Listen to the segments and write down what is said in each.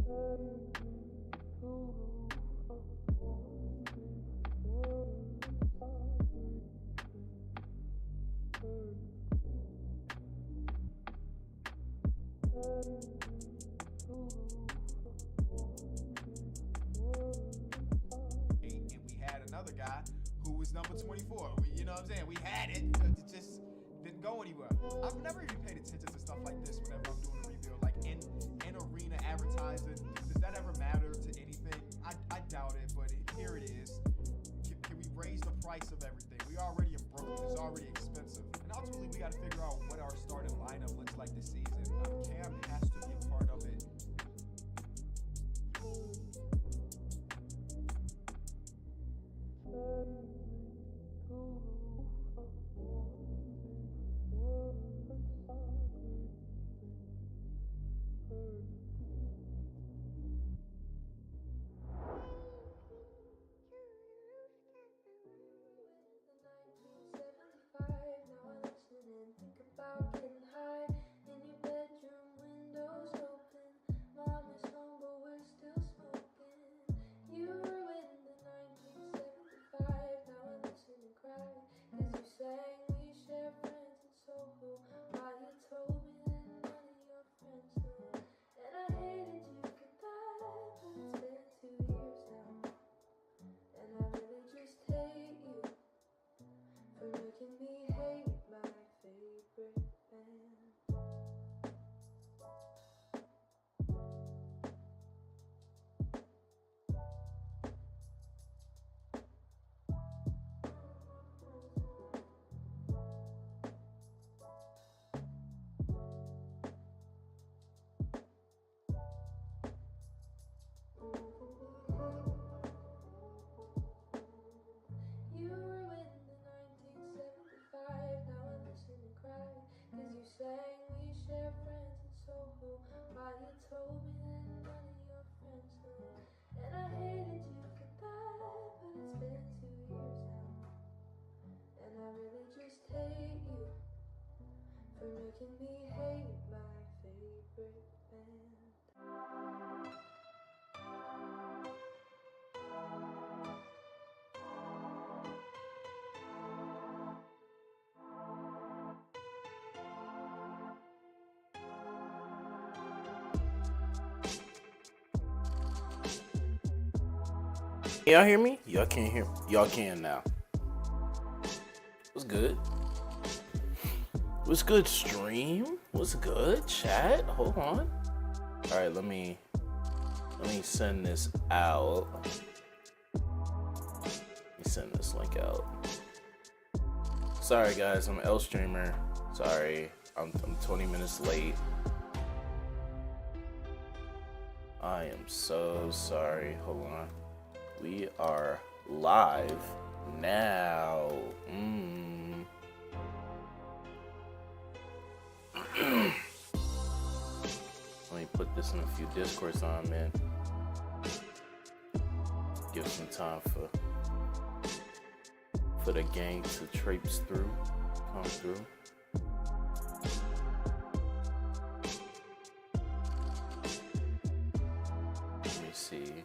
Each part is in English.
And we had another guy who was number 24. You know what I'm saying? We had it, but it just didn't go anywhere. I've never even paid attention to stuff like this whenever I'm doing a rebuild, like in arena advertising. Does that ever matter to anything? I doubt it, but here it is. Can we raise the price of everything? We already in Brooklyn. It's already expensive. And ultimately, we got to figure out what our starting lineup looks like this season. Cam has to be a part of it. Y'all hear me? Y'all can't hear me. Y'all can now. What's good? What's good, stream? What's good, chat? Hold on. All right, let me send this out. Let me send this link out. Sorry, guys, I'm L streamer. Sorry, I'm 20 minutes late. I am so sorry. Hold on. We are live now. Let me put this in a few discords on, man. Give some time for the gang to traipse through, come through. Let me see.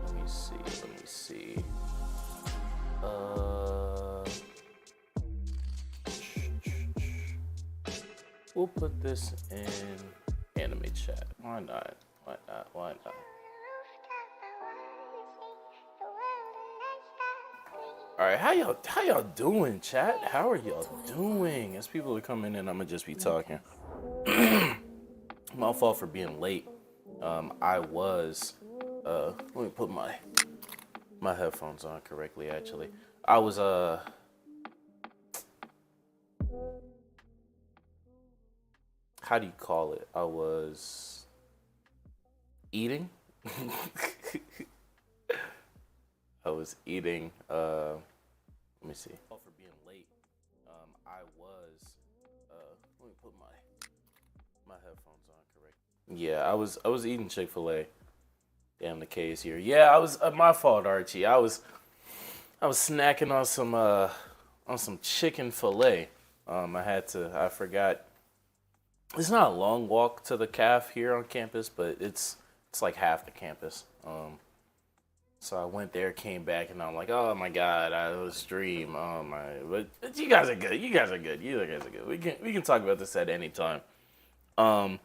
Let me see. We'll put this in anime chat. Why not? Why not? Why not? All right, how y'all doing, chat? How are y'all doing? As people are coming in, I'ma just be talking. My fault for being late. I was. Let me put my headphones on correctly. Actually, I was How do you call it? I was eating. I was eating. Let me see. For being late, I was. Let me put my headphones on correct. Yeah, I was eating Chick-fil-A. Damn, the K is here. Yeah, I was. My fault, Archie. I was snacking on some chicken fillet. I forgot. It's not a long walk to the calf here on campus, but it's like half the campus. So I went there, came back, and I'm like, oh my god, I was stream. Oh my, but you guys are good. You guys are good. You guys are good. We can talk about this at any time. Um,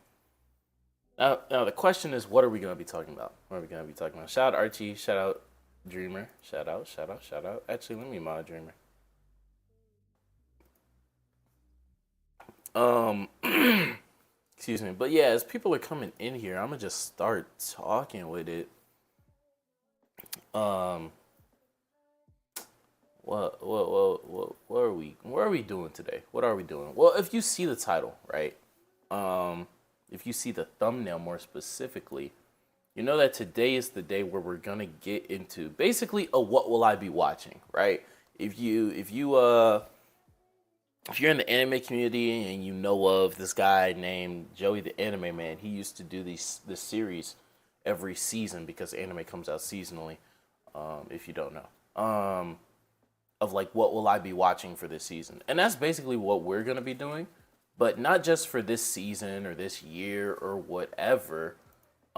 now the question is, what are we gonna be talking about? What are we gonna be talking about? Shout out Archie. Shout out Dreamer. Shout out. Shout out. Shout out. Actually, let me mod Dreamer. Um, excuse me. But yeah, as people are coming in here, I'm gonna just start talking with it. Um, what are we doing today? What are we doing? Well, if you see the title, right? Um, if you see the thumbnail more specifically, you know that today is the day where we're gonna get into basically a what will I be watching, right? If you're in the anime community and you know of this guy named Joey the Anime Man, he used to do this series every season because anime comes out seasonally. If you don't know, of like what will I be watching for this season, and that's basically what we're gonna be doing, but not just for this season or this year or whatever.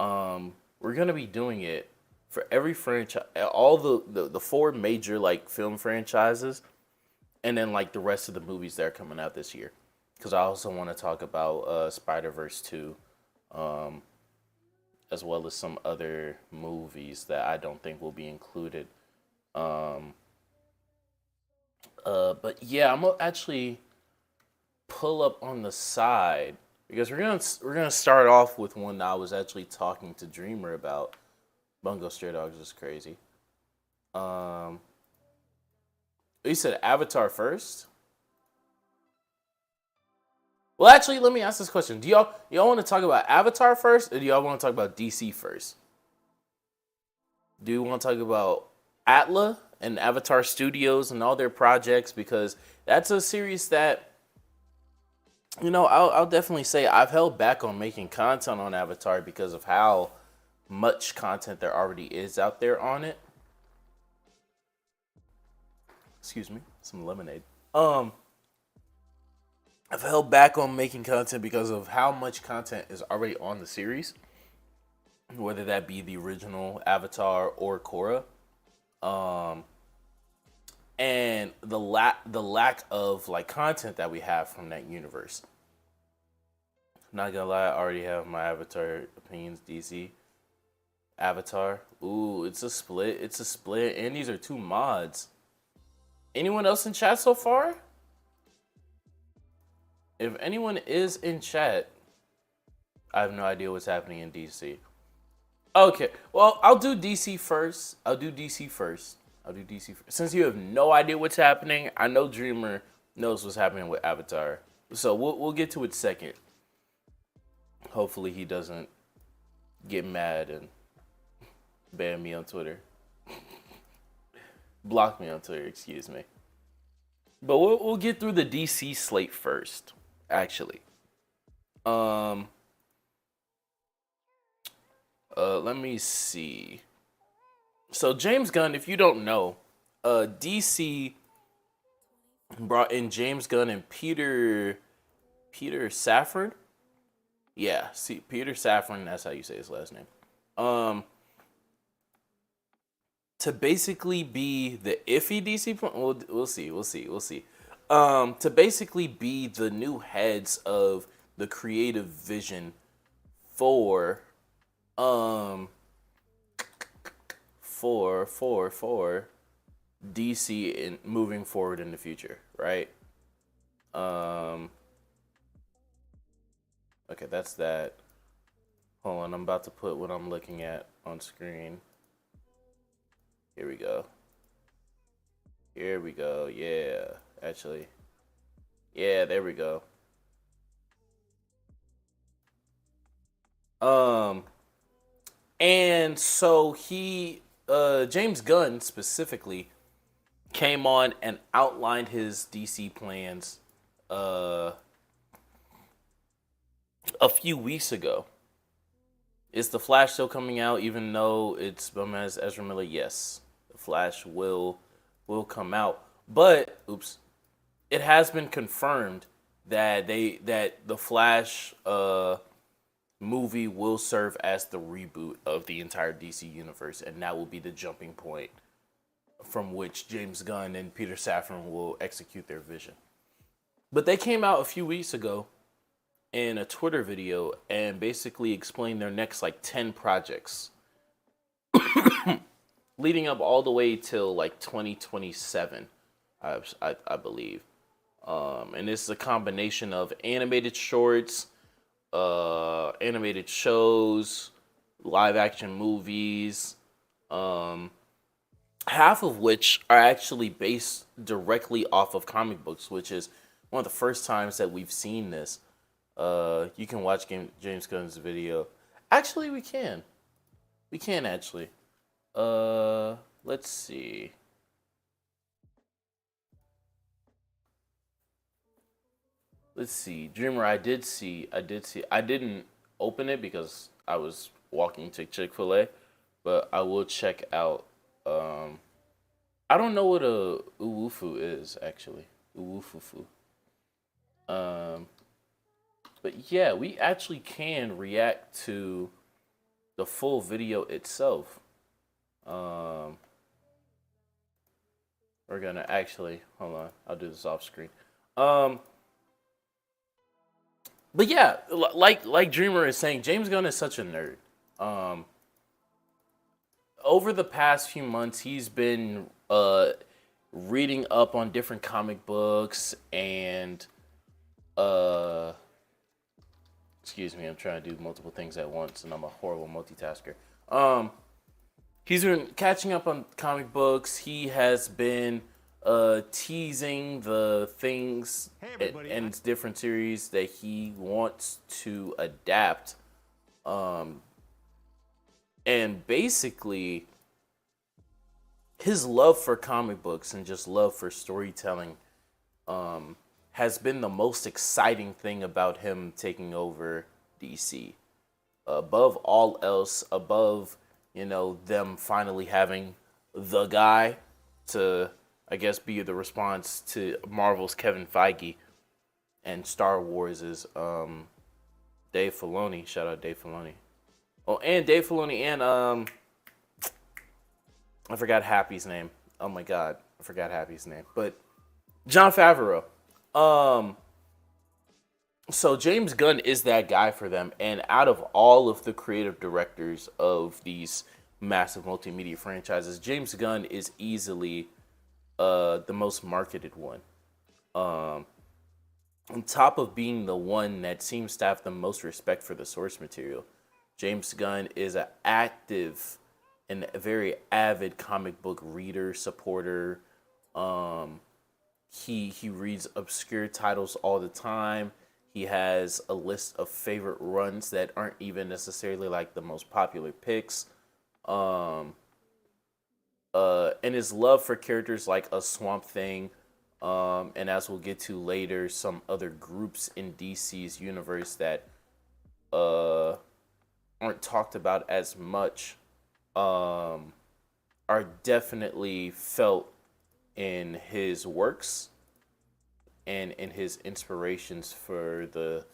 We're gonna be doing it for every franchise, all the four major like film franchises, and then like the rest of the movies that are coming out this year. Because I also want to talk about Spider-Verse 2, as well as some other movies that I don't think will be included. But yeah, I'm gonna actually pull up on the side because we're gonna start off with one that I was actually talking to Dreamer about. Bungo Stray Dogs is crazy. Um, you said Avatar first. Well, actually, let me ask this question: Do y'all want to talk about Avatar first, or do y'all want to talk about DC first? Do you want to talk about Atla and Avatar Studios and all their projects? Because that's a series that, I'll definitely say I've held back on making content on Avatar because of how much content there already is out there on it. Excuse me, some lemonade. I've held back on making content because of how much content is already on the series, whether that be the original Avatar or Korra, and the lack of like content that we have from that universe. Not gonna lie, I already have my Avatar opinions. DC Avatar. Ooh, it's a split. It's a split, and these are two mods. Anyone else in chat so far? If anyone is in chat, I have no idea what's happening in DC. Okay, well, I'll do DC first. Since you have no idea what's happening, I know Dreamer knows what's happening with Avatar. So we'll get to it second. Hopefully he doesn't get mad and ban me on Twitter. Block me on Twitter, excuse me. But we'll get through the DC slate first, actually. Let me see. So James Gunn, if you don't know, DC brought in James Gunn and Peter Safran. Yeah, see, Peter Safran, that's how you say his last name. To basically be the iffy DC, we'll see. To basically be the new heads of the creative vision for DC in moving forward in the future, right? Okay, that's that. Hold on, I'm about to put what I'm looking at on screen. Here we go. Yeah, actually. Yeah, there we go. And so James Gunn specifically came on and outlined his DC plans a few weeks ago. Is The Flash still coming out even though it's as Ezra Miller? Yes. The Flash will come out. But it has been confirmed that the Flash movie will serve as the reboot of the entire DC universe, and that will be the jumping point from which James Gunn and Peter Safran will execute their vision. But they came out a few weeks ago in a Twitter video and basically explained their next like 10 projects leading up all the way till like 2027, I believe. And this is a combination of animated shorts, animated shows, live action movies, half of which are actually based directly off of comic books, which is one of the first times that we've seen this. You can watch James Gunn's video. Actually, we can. We can actually. Let's see. Let's see. Dreamer, I didn't open it because I was walking to Chick-fil-A, but I will check out. I don't know what a uwufu is actually. Uwufufu. But yeah, we actually can react to the full video itself. We're gonna actually hold on. I'll do this off screen. But yeah, like Dreamer is saying, James Gunn is such a nerd. Over the past few months, he's been reading up on different comic books and excuse me, I'm trying to do multiple things at once, and I'm a horrible multitasker. He's been catching up on comic books. He has been teasing the things and different series that he wants to adapt. And basically, his love for comic books and just love for storytelling has been the most exciting thing about him taking over DC. Above all else, above, them finally having the guy to, I guess, be the response to Marvel's Kevin Feige and Star Wars' Dave Filoni. Shout out Dave Filoni. Oh, and Dave Filoni and I forgot Happy's name. Oh my God, I forgot Happy's name. But Jon Favreau. So James Gunn is that guy for them, and out of all of the creative directors of these massive multimedia franchises, James Gunn is easily the most marketed one. On top of being the one that seems to have the most respect for the source material, James Gunn is an active and a very avid comic book reader, supporter. He reads obscure titles all the time. He has a list of favorite runs that aren't even necessarily like the most popular picks. And his love for characters like a Swamp Thing, and as we'll get to later, some other groups in DC's universe that aren't talked about as much, are definitely felt in his works and in his inspirations for the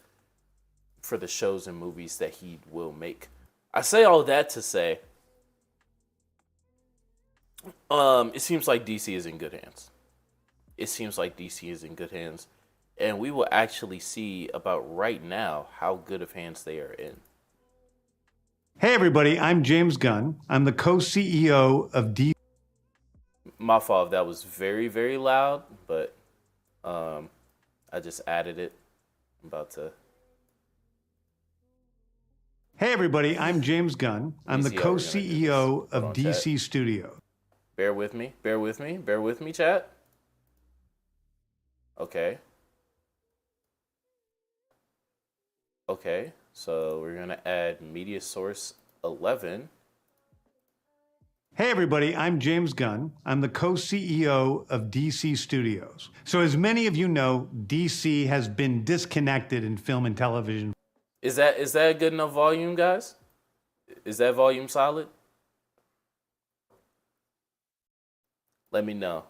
shows and movies that he will make. I say all that to say, it seems like DC is in good hands. And we will actually see about right now how good of hands they are in. Hey everybody, I'm James Gunn. I'm the co-CEO of DC. My fault if that was very, very loud, but I just added it. I'm about to. Hey everybody, I'm James Gunn. I'm the co-CEO of DC Studios. Bear with me, chat. Okay, so we're gonna add media source 11. Hey everybody, I'm James Gunn. I'm the co-CEO of DC Studios. So as many of you know, DC has been disconnected in film and television. Is that a good enough volume, guys? Is that volume solid? Let me know.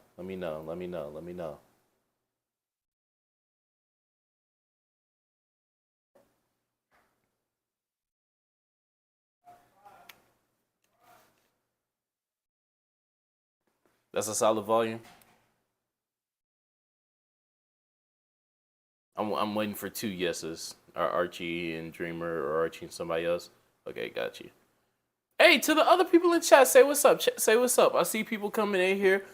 That's a solid volume. I'm waiting for 2 yeses. Archie and Dreamer, or Archie and somebody else. Okay, got you. Hey, to the other people in chat, say what's up. Say what's up. I see people coming in here.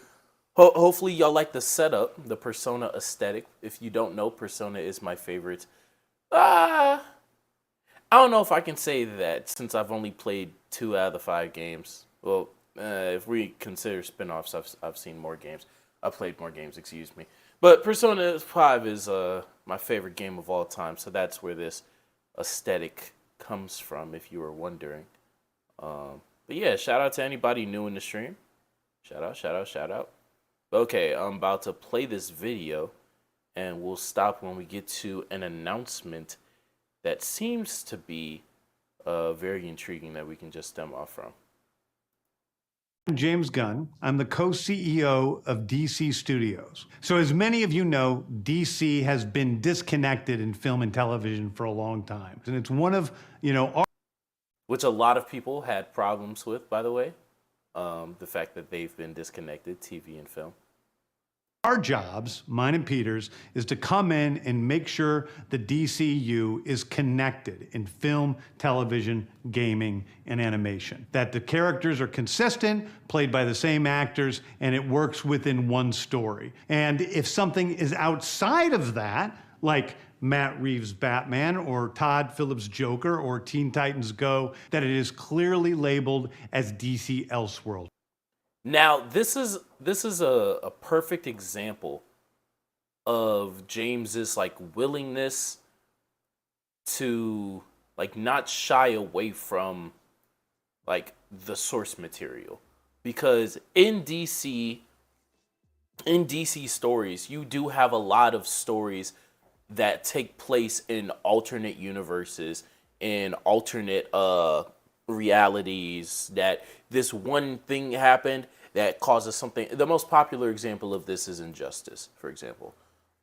Hopefully y'all like the setup, the Persona aesthetic. If you don't know, Persona is my favorite. I don't know if I can say that since I've only played 2 out of the 5 games. Well, if we consider spin-offs, I've seen more games. I've played more games, excuse me. But Persona 5 is my favorite game of all time, so that's where this aesthetic comes from, if you were wondering. But yeah, shout out to anybody new in the stream. Shout out. Okay, I'm about to play this video, and we'll stop when we get to an announcement that seems to be very intriguing that we can just stem off from. I'm James Gunn. I'm the co-CEO of DC Studios. So as many of you know, DC has been disconnected in film and television for a long time. And it's one of, which a lot of people had problems with, by the way. The fact that they've been disconnected, TV and film. Our jobs, mine and Peter's, is to come in and make sure the DCU is connected in film, television, gaming, and animation. That the characters are consistent, played by the same actors, and it works within one story. And if something is outside of that, like Matt Reeves' Batman or Todd Phillips' Joker or Teen Titans Go, that it is clearly labeled as DC Elseworld. Now, this is a perfect example of James's willingness to not shy away from the source material, because in DC stories, you do have a lot of stories that take place in alternate universes, in alternate realities, that this one thing happened that causes something. The most popular example of this is Injustice, for example.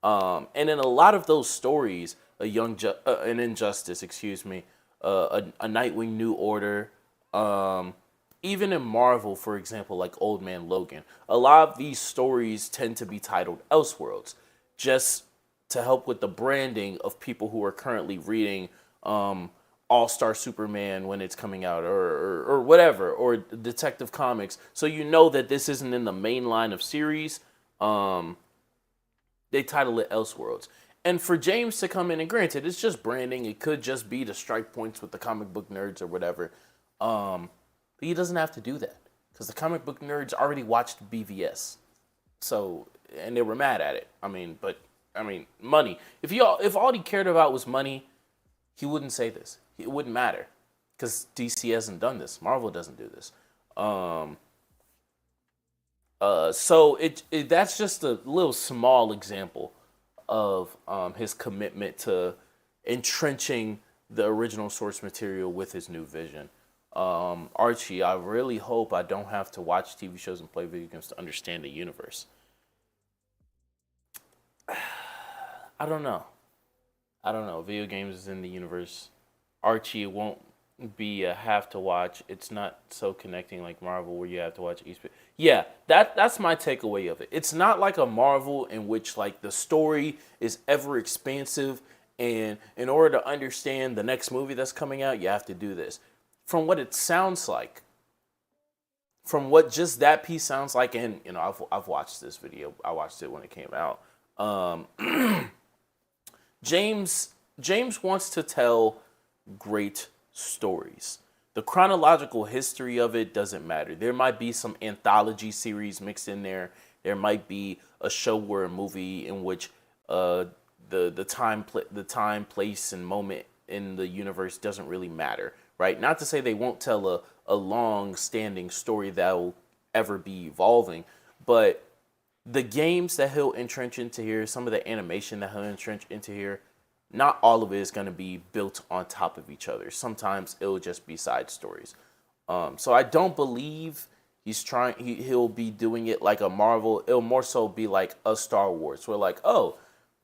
And in a lot of those stories, an Injustice, excuse me, a Nightwing New Order, even in Marvel, for example, like Old Man Logan, a lot of these stories tend to be titled Elseworlds, just to help with the branding of people who are currently reading All-Star Superman when it's coming out, or whatever, or Detective Comics. So you know that this isn't in the main line of series. They title it Elseworlds. And for James to come in, and granted, it's just branding. It could just be to strike points with the comic book nerds or whatever. But he doesn't have to do that, because the comic book nerds already watched BVS. So, and they were mad at it. Money. If all he cared about was money, he wouldn't say this. It wouldn't matter, because DC hasn't done this. Marvel doesn't do this. So that's just a little small example of his commitment to entrenching the original source material with his new vision. Archie, I really hope I don't have to watch TV shows and play video games to understand the universe. I don't know. Video games is in the universe. Archie won't be a have to watch. It's not so connecting like Marvel, where you have to watch each. Yeah, that's my takeaway of it. It's not like a Marvel in which the story is ever expansive, and in order to understand the next movie that's coming out, you have to do this. From what it sounds like, from what just that piece sounds like, and I've watched this video. I watched it when it came out. James wants to tell great stories. The chronological history of it doesn't matter. There might be some anthology series mixed in there. There might be a show or a movie in which the time, place, and moment in the universe doesn't really matter, right? Not to say they won't tell a long-standing story that will ever be evolving, but the games that he'll entrench into here, some of the animation that he'll entrench into here, not all of it is going to be built on top of each other. Sometimes it'll just be side stories. So I don't believe he'll be doing it like a Marvel. It'll more so be like a Star Wars. We're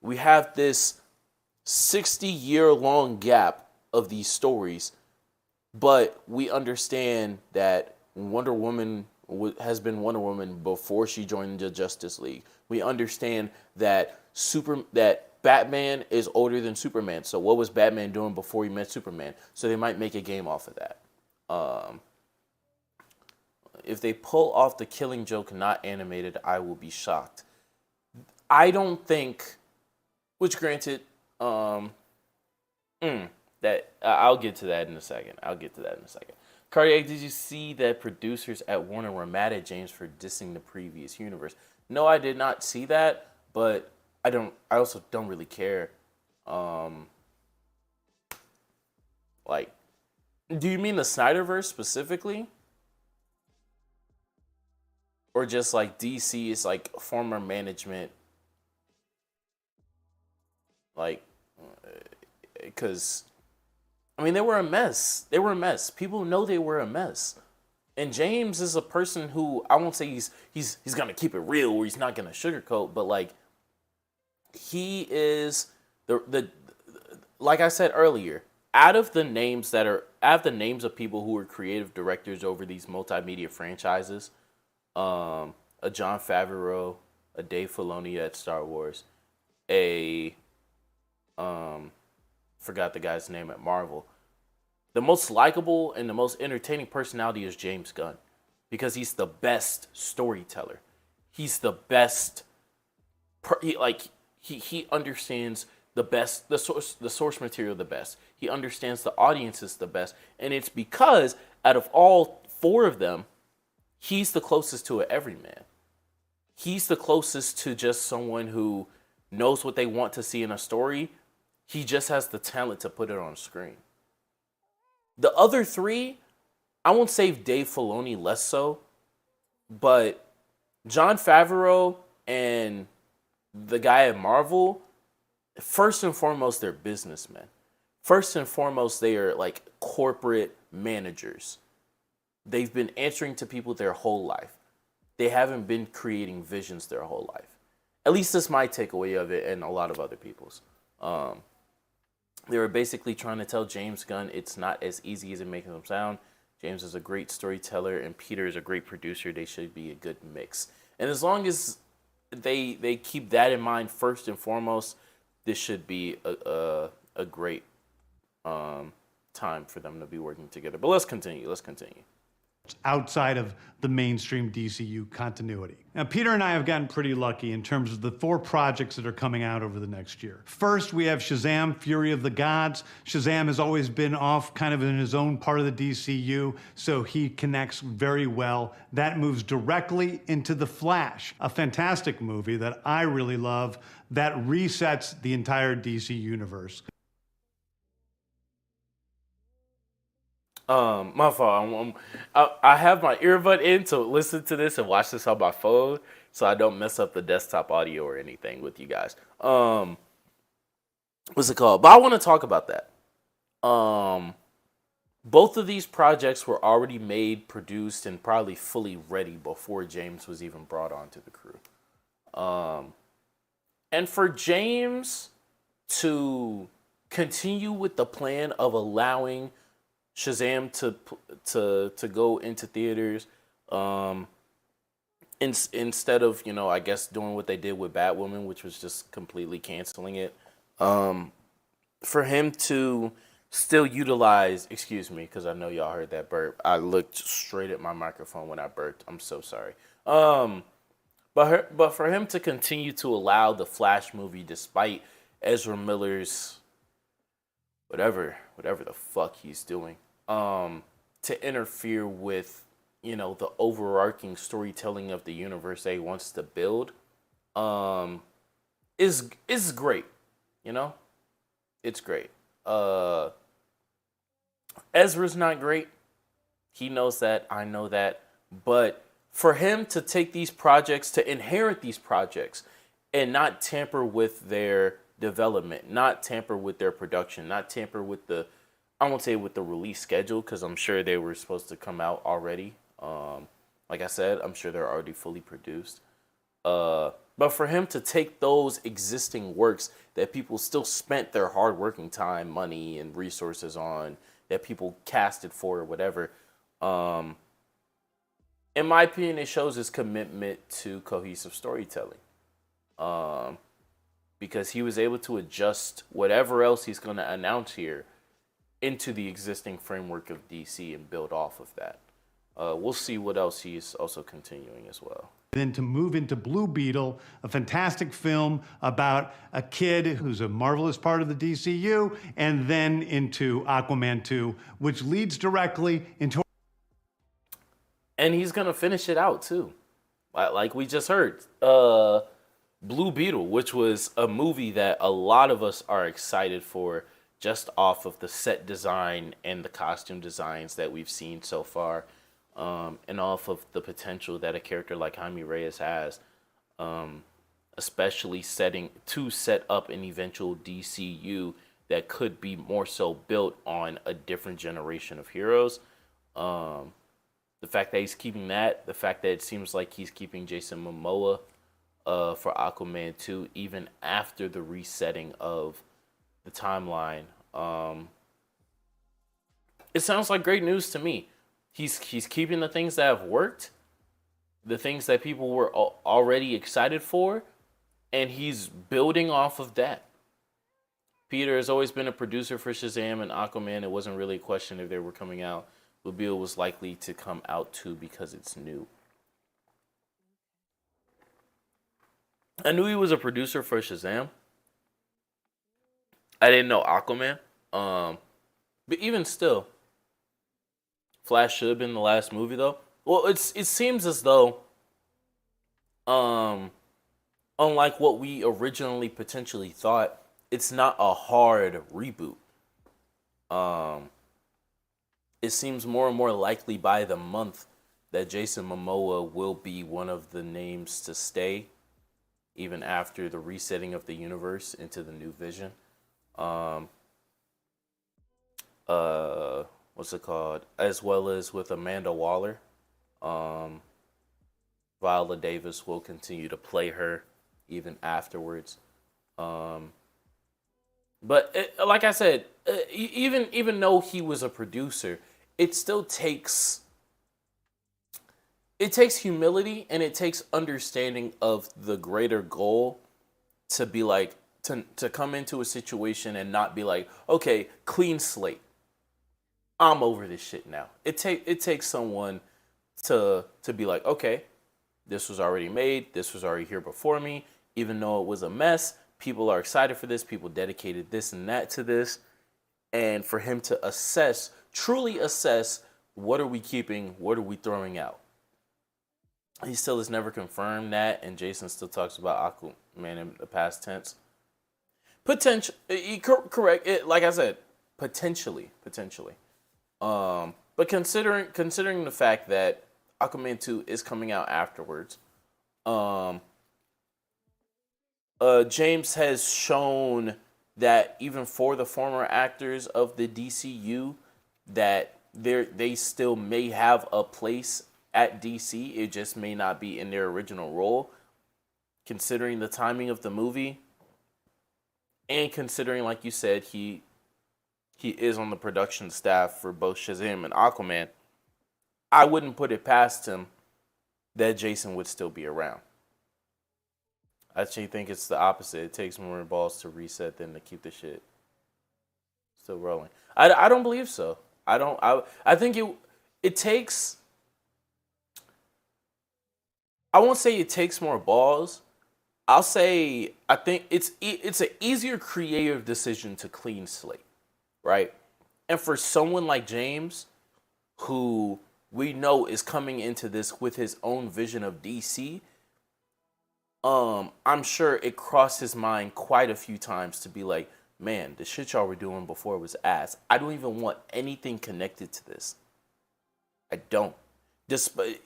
we have this 60-year-long gap of these stories, but we understand that Wonder Woman has been Wonder Woman before she joined the Justice League. We understand that Batman is older than Superman. So what was Batman doing before he met Superman? So they might make a game off of that. If they pull off the Killing Joke not animated, I will be shocked. I don't think, which granted, that I'll get to that in a second. Cardiac, did you see that producers at Warner were mad at James for dissing the previous universe? No, I did not see that, but I also don't really care. Like, do you mean the Snyderverse specifically? Or just like DC is like former management? Like, because I mean, they were a mess. People know they were a mess. And James is a person who, I won't say he's gonna keep it real or he's not gonna sugarcoat, but like he is the like I said earlier, out of the names of people who are creative directors over these multimedia franchises, a Jon Favreau, a Dave Filoni at Star Wars, forgot the guy's name at Marvel. The most likable and the most entertaining personality is James Gunn, because he's the best storyteller. He's the best. He understands the source material the best. He understands the audiences the best, and it's because out of all four of them, he's the closest to an everyman. He's the closest to just someone who knows what they want to see in a story. He just has the talent to put it on screen. The other three, I won't say Dave Filoni less so, but Jon Favreau and the guy at Marvel, first and foremost, they're businessmen. First and foremost, they are like corporate managers. They've been answering to people their whole life. They haven't been creating visions their whole life. At least that's my takeaway of it and a lot of other people's. They were basically trying to tell James Gunn it's not as easy as it makes them sound. James is a great storyteller and Peter is a great producer. They should be a good mix. And as long as they keep that in mind first and foremost, this should be a great time for them to be working together. But let's continue. Outside of the mainstream DCU continuity. Now, Peter and I have gotten pretty lucky in terms of the 4 projects that are coming out over the next year. First, we have Shazam! Fury of the Gods. Shazam has always been off kind of in his own part of the DCU, so he connects very well. That moves directly into The Flash, a fantastic movie that I really love that resets the entire DC universe. My fault. I have my earbud in to listen to this and watch this on my phone, so I don't mess up the desktop audio or anything with you guys. What's it called? But I want to talk about that. Both of these projects were already made, produced, and probably fully ready before James was even brought onto the crew. And for James to continue with the plan of allowing Shazam to go into theaters, instead of, I guess doing what they did with Batwoman, which was just completely canceling it. For him to still utilize, excuse me, because I know y'all heard that burp. I looked straight at my microphone when I burped. I'm so sorry. But for him to continue to allow the Flash movie, despite Ezra Miller's whatever the fuck he's doing, to interfere with, the overarching storytelling of the universe they wants to build, is great. It's great. Ezra's not great. He knows that. I know that. But for him to take these projects, to inherit these projects, and not tamper with their development, not tamper with their production, not tamper with the, I won't say with the release schedule, because I'm sure they were supposed to come out already. Like I said, I'm sure they're already fully produced. But for him to take those existing works that people still spent their hard working time, money, and resources on, that people casted for or whatever, in my opinion, it shows his commitment to cohesive storytelling. Because he was able to adjust whatever else he's going to announce here into the existing framework of DC and build off of that. We'll see what else he's also continuing as well. Then to move into Blue Beetle, a fantastic film about a kid who's a marvelous part of the DCU, and then into Aquaman 2, which leads directly into... And he's going to finish it out, too. Like we just heard. Blue Beetle, which was a movie that a lot of us are excited for just off of the set design and the costume designs that we've seen so far. And off of the potential that a character like Jaime Reyes has, especially set up an eventual DCU that could be more so built on a different generation of heroes. The fact that he's keeping that, the fact that it seems like he's keeping Jason Momoa for Aquaman 2, even after the resetting of the timeline. It sounds like great news to me. He's keeping the things that have worked, the things that people were already excited for, and he's building off of that. Peter has always been a producer for Shazam and Aquaman. It wasn't really a question if they were coming out. Blue Beetle was likely to come out too because it's new. I knew he was a producer for Shazam. I didn't know Aquaman. But even still, Flash should have been the last movie, though. Well, it seems as though, unlike what we originally potentially thought, it's not a hard reboot. It seems more and more likely by the month that Jason Momoa will be one of the names to stay, even after the resetting of the universe into the new Vision. What's it called? As well as with Amanda Waller. Viola Davis will continue to play her even afterwards. But like I said, even though he was a producer, it still takes humility and it takes understanding of the greater goal to be like to come into a situation and not be like, okay, clean slate. I'm over this shit now. It takes someone to be like, okay, this was already made. This was already here before me. Even though it was a mess, people are excited for this. People dedicated this and that to this. And for him to truly assess, what are we keeping? What are we throwing out? He still has never confirmed that. And Jason still talks about Aquaman in the past tense. Correct. Like I said, potentially. But considering the fact that Aquaman 2 is coming out afterwards, James has shown that even for the former actors of the DCU, that they still may have a place at DC. It just may not be in their original role. Considering the timing of the movie, and considering, like you said, he is on the production staff for both Shazam and Aquaman, I wouldn't put it past him that Jason would still be around. I actually think it's the opposite. It takes more balls to reset than to keep the shit still rolling. I don't believe so. I think it takes... I won't say it takes more balls. I'll say I think it's an easier creative decision to clean slate, right? And for someone like James, who we know is coming into this with his own vision of DC, I'm sure it crossed his mind quite a few times to be like, man, the shit y'all were doing before was ass. I don't even want anything connected to this. I don't. Despite,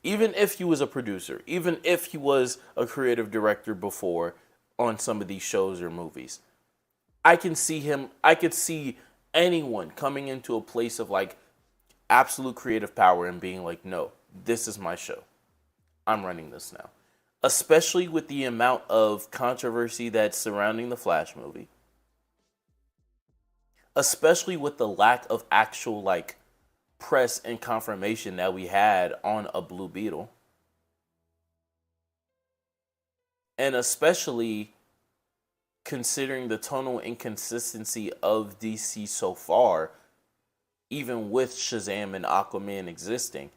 even if he was a producer, even if he was a creative director before on some of these shows or movies, I could see anyone coming into a place of like absolute creative power and being like, no, this is my show. I'm running this now. Especially with the amount of controversy that's surrounding the Flash movie. Especially with the lack of actual like press and confirmation that we had on a Blue Beetle. And especially considering the tonal inconsistency of DC so far, even with Shazam and Aquaman existing,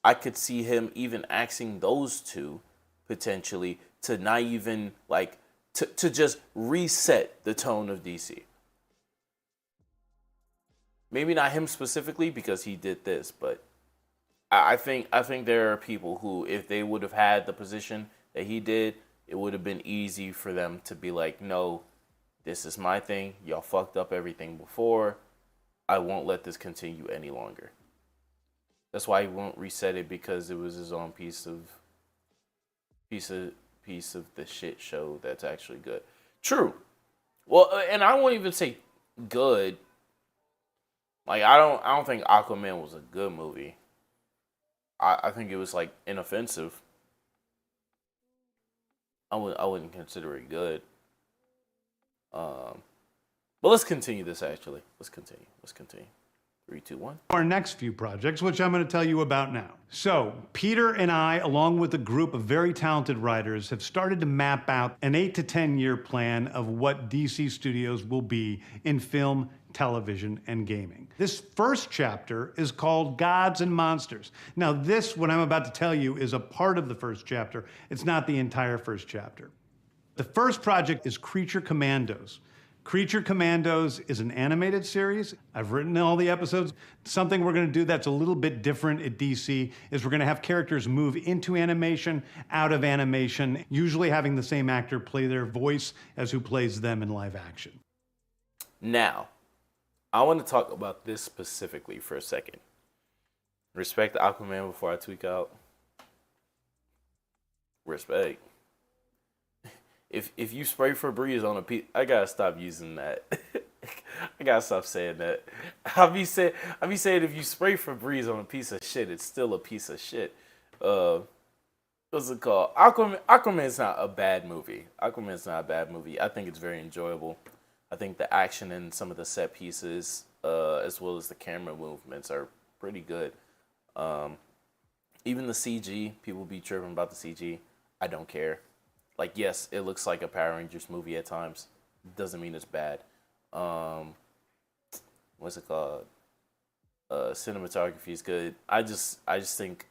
I could see him even axing those two potentially to not even like to just reset the tone of DC. Maybe not him specifically because he did this, but I think there are people who, if they would have had the position that he did, it would have been easy for them to be like, no, this is my thing. Y'all fucked up everything before. I won't let this continue any longer. That's why he won't reset it, because it was his own piece of the shit show that's actually good. True. Well, and I won't even say good. Like, I don't think Aquaman was a good movie. I think it was like inoffensive. I wouldn't consider it good. But let's continue this actually. Let's continue. 3, 2, 1. Our next few projects, which I'm going to tell you about now. So, Peter and I, along with a group of very talented writers, have started to map out an 8 to 10 year plan of what DC Studios will be in film, television, and gaming. This first chapter is called Gods and Monsters. Now, this, what I'm about to tell you, is a part of the first chapter. It's not the entire first chapter. The first project is Creature Commandos. Creature Commandos is an animated series. I've written all the episodes. Something we're going to do that's a little bit different at DC is we're going to have characters move into animation, out of animation, usually having the same actor play their voice as who plays them in live action. Now, I want to talk about this specifically for a second. Respect Aquaman before I tweak out. Respect. If you spray Febreze on a piece, I gotta stop using that. I gotta stop saying that. I be saying if you spray Febreze on a piece of shit, it's still a piece of shit. What's it called? Aquaman's not a bad movie. I think it's very enjoyable. I think the action and some of the set pieces, as well as the camera movements, are pretty good. Even the CG, people be tripping about the CG. I don't care. Like, yes, it looks like a Power Rangers movie at times. Doesn't mean it's bad. What's it called? Cinematography is good. I just think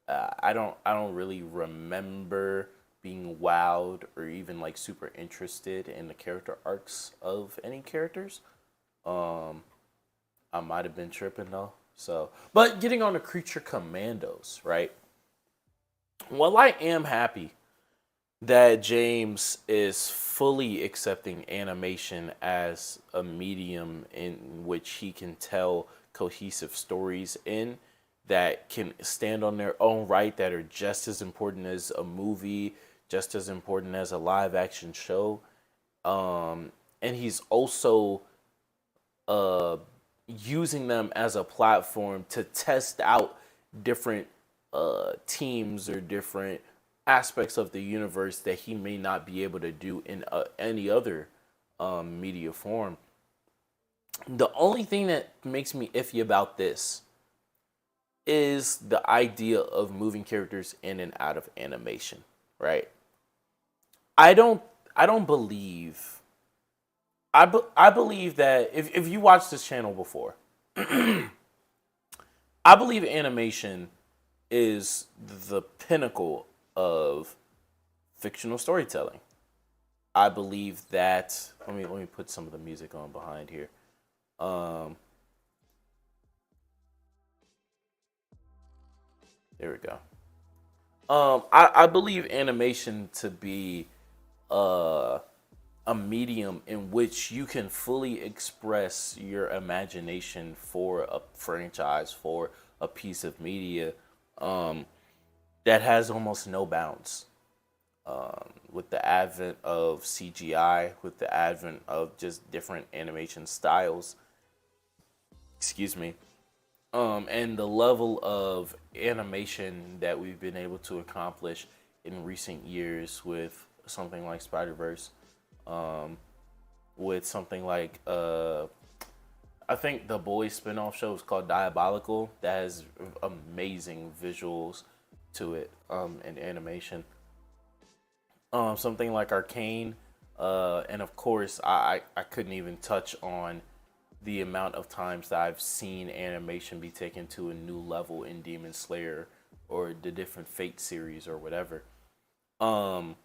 I don't really remember being wowed or even like super interested in the character arcs of any characters. I might have been tripping though. So, but getting on to Creature Commandos, right? Well, I am happy that James is fully accepting animation as a medium in which he can tell cohesive stories in that can stand on their own right, that are just as important as a movie, just as important as a live action show. And he's also using them as a platform to test out different teams or different aspects of the universe that he may not be able to do in any other media form. The only thing that makes me iffy about this is the idea of moving characters in and out of animation, right? I believe that if you watched this channel before, I believe animation is the pinnacle of fictional storytelling. I believe that. Let me put some of the music on behind here. There we go. I believe animation to be a medium in which you can fully express your imagination for a franchise, for a piece of media. That has almost no bounds. With the advent of CGI, with the advent of just different animation styles, and the level of animation that we've been able to accomplish in recent years with something like Spider-Verse, with something like I think the Boys spinoff show is called Diabolical. That has amazing visuals to it, and animation. Something like Arcane, and of course, I couldn't even touch on the amount of times that I've seen animation be taken to a new level in Demon Slayer or the different Fate series or whatever. Um,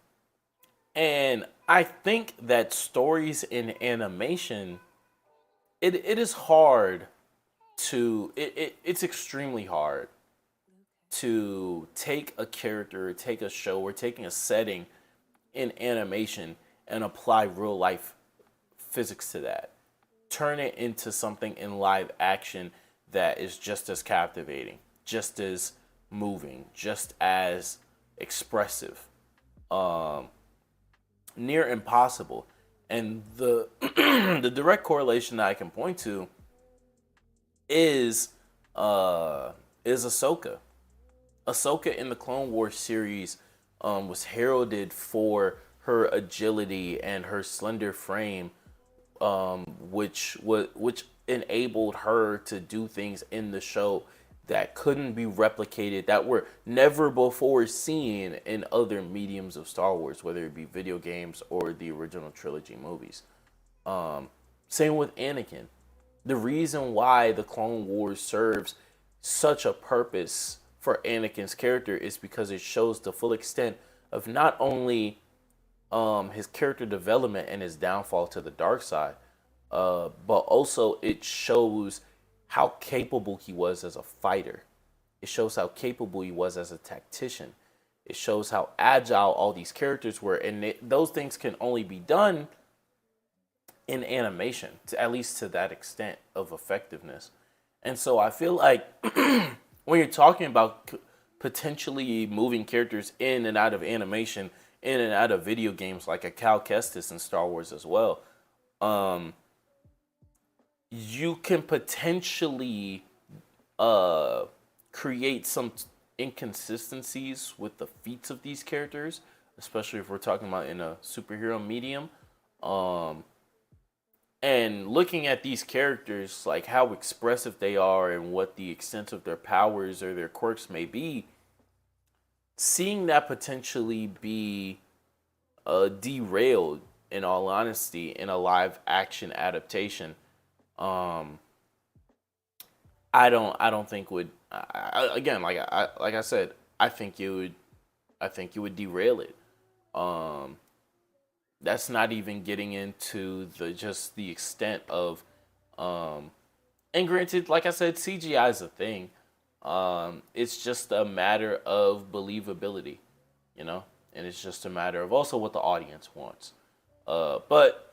and I think that stories in animation, it is hard it's extremely hard to take a character, take a show, or taking a setting in animation and apply real life physics to that. Turn it into something in live action that is just as captivating, just as moving, just as expressive. Um, Near impossible. And the the direct correlation that I can point to is is Ahsoka. Ahsoka in the Clone Wars series was heralded for her agility and her slender frame, which enabled her to do things in the show that couldn't be replicated, that were never before seen in other mediums of Star Wars, whether it be video games or the original trilogy movies. Same with Anakin. The reason why the Clone Wars serves such a purpose for Anakin's character is because it shows the full extent of not only his character development and his downfall to the dark side, but also it shows how capable he was as a fighter. It shows how capable he was as a tactician. It shows how agile all these characters were, and those things can only be done in animation, at least to that extent of effectiveness. And so I feel like when you're talking about potentially moving characters in and out of animation, in and out of video games, like a Cal Kestis in Star Wars as well, you can potentially create some inconsistencies with the feats of these characters, especially if we're talking about in a superhero medium. And looking at these characters, like how expressive they are and what the extent of their powers or their quirks may be, seeing that potentially be derailed, in all honesty, in a live action adaptation, I don't think would, again, like I said, I think you would derail it. That's not even getting into the extent of, and granted, like I said, CGI is a thing. It's just a matter of believability, you know, and it's just a matter of also what the audience wants. But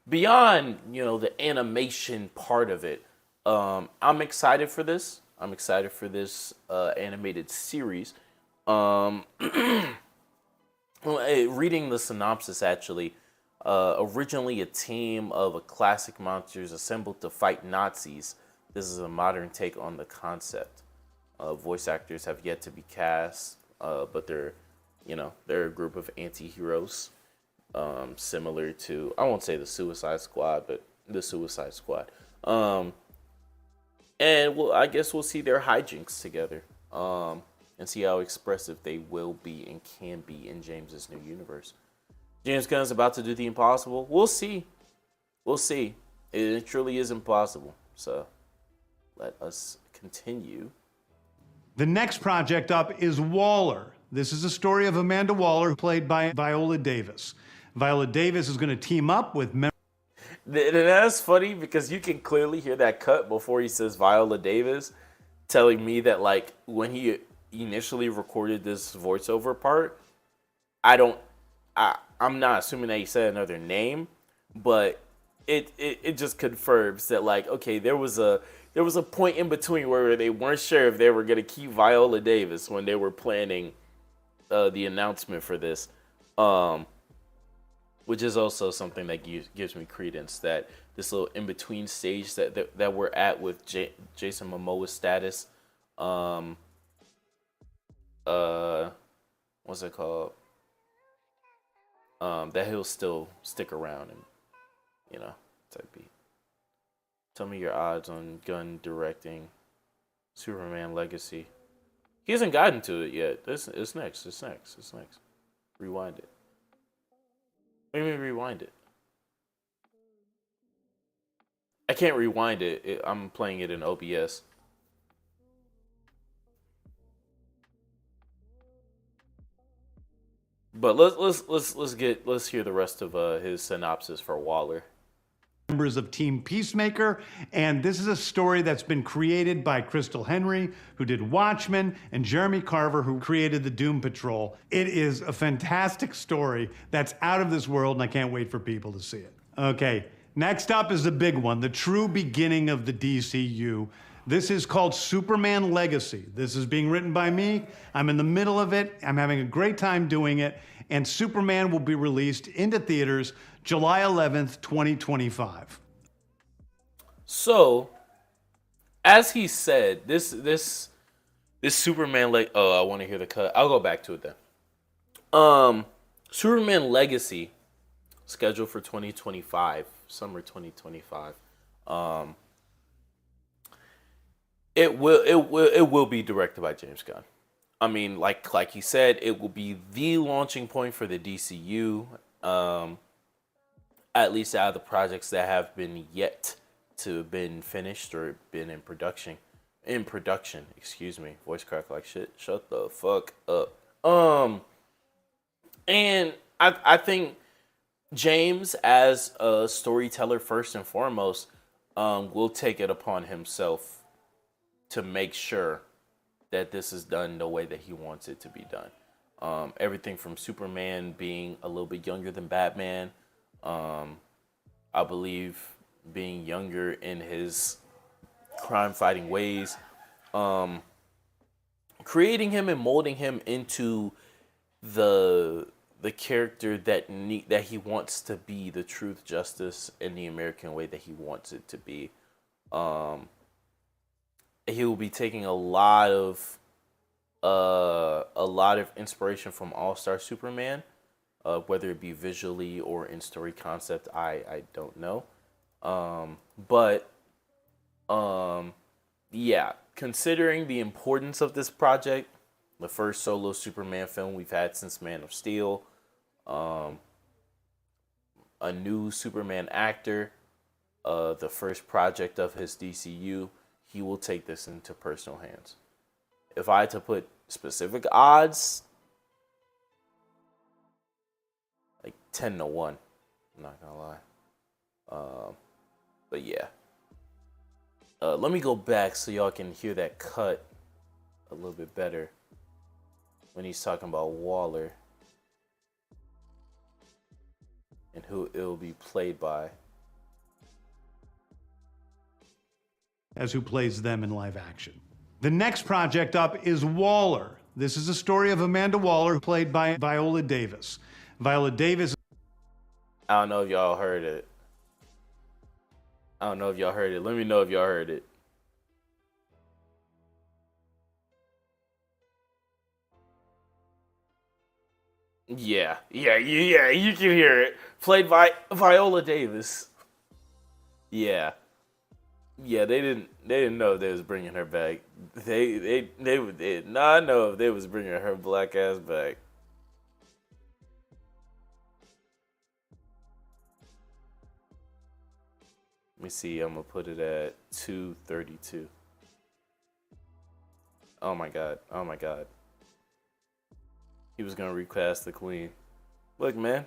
beyond, the animation part of it, I'm excited for this. I'm excited for this animated series. Reading the synopsis, actually, originally a team of classic monsters assembled to fight Nazis. This is a modern take on the concept. Voice actors have yet to be cast, but they're a group of anti-heroes, similar to, I won't say the Suicide Squad, but the Suicide Squad. And I guess we'll see their hijinks together, and see how expressive they will be and can be in James's new universe. James Gunn's about to do the impossible. We'll see. We'll see. It truly is impossible. So let us continue. The next project up is Waller. This is a story of Amanda Waller, played by Viola Davis. Viola Davis is going to team up with... That's funny because you can clearly hear that cut before he says Viola Davis, telling me that, like, when he initially recorded this voiceover part, I'm not assuming that he said another name, but it just confirms that, like, okay, there was a point in between where they weren't sure if they were going to keep Viola Davis when they were planning the announcement for this, which is also something that gives me credence that this little in-between stage that we're at with Jason Momoa's status, what's it called? That he'll still stick around and, Tell me your odds on Gunn directing Superman Legacy. He hasn't gotten to it yet. It's next. It's next. It's next. Rewind it. What do you mean rewind it? I can't rewind it. I'm playing it in OBS. But let's hear the rest of his synopsis for Waller. Members of Team Peacemaker, and this is a story that's been created by Crystal Henry, who did Watchmen, and Jeremy Carver, who created the Doom Patrol. It is a fantastic story that's out of this world, and I can't wait for people to see it. Okay, next up is the big one, the true beginning of the DCU. This is called Superman Legacy. This is being written by me. I'm in the middle of it. I'm having a great time doing it, and Superman will be released into theaters July 11th, 2025. So, as he said, this Superman I want to hear the cut. I'll go back to it then. Superman Legacy, scheduled for 2025, summer 2025. It will be directed by James Gunn. I mean, like he said, it will be the launching point for the DCU. At least out of the projects that have been yet to have been finished or been in production. Excuse me. Voice crack like shit. Shut the fuck up. And I think James, as a storyteller first and foremost, will take it upon himself to make sure that this is done the way that he wants it to be done. Everything from Superman being a little bit younger than Batman, I believe being younger in his crime-fighting ways, creating him and molding him into the character that he wants to be, the truth, justice, and the American way that he wants it to be. He will be taking a lot of inspiration from All-Star Superman. Whether it be visually or in story concept, I don't know. Yeah, considering the importance of this project, the first solo Superman film we've had since Man of Steel, a new Superman actor, the first project of his DCU, he will take this into personal hands. If I had to put specific odds, like 10-1. I'm not gonna lie. But yeah. Let me go back so y'all can hear that cut a little bit better when he's talking about Waller and who it will be played by. As who plays them in live action. The next project up is Waller. This is a story of Amanda Waller, played by Viola Davis. Viola Davis. I don't know if y'all heard it. Let me know if y'all heard it. Yeah, you can hear it. Played by Viola Davis. Yeah, they didn't know they was bringing her back. They did not know if they was bringing her black ass back. Let me see. I'm gonna put it at 232. Oh my god. He was gonna recast the Queen. Look, man.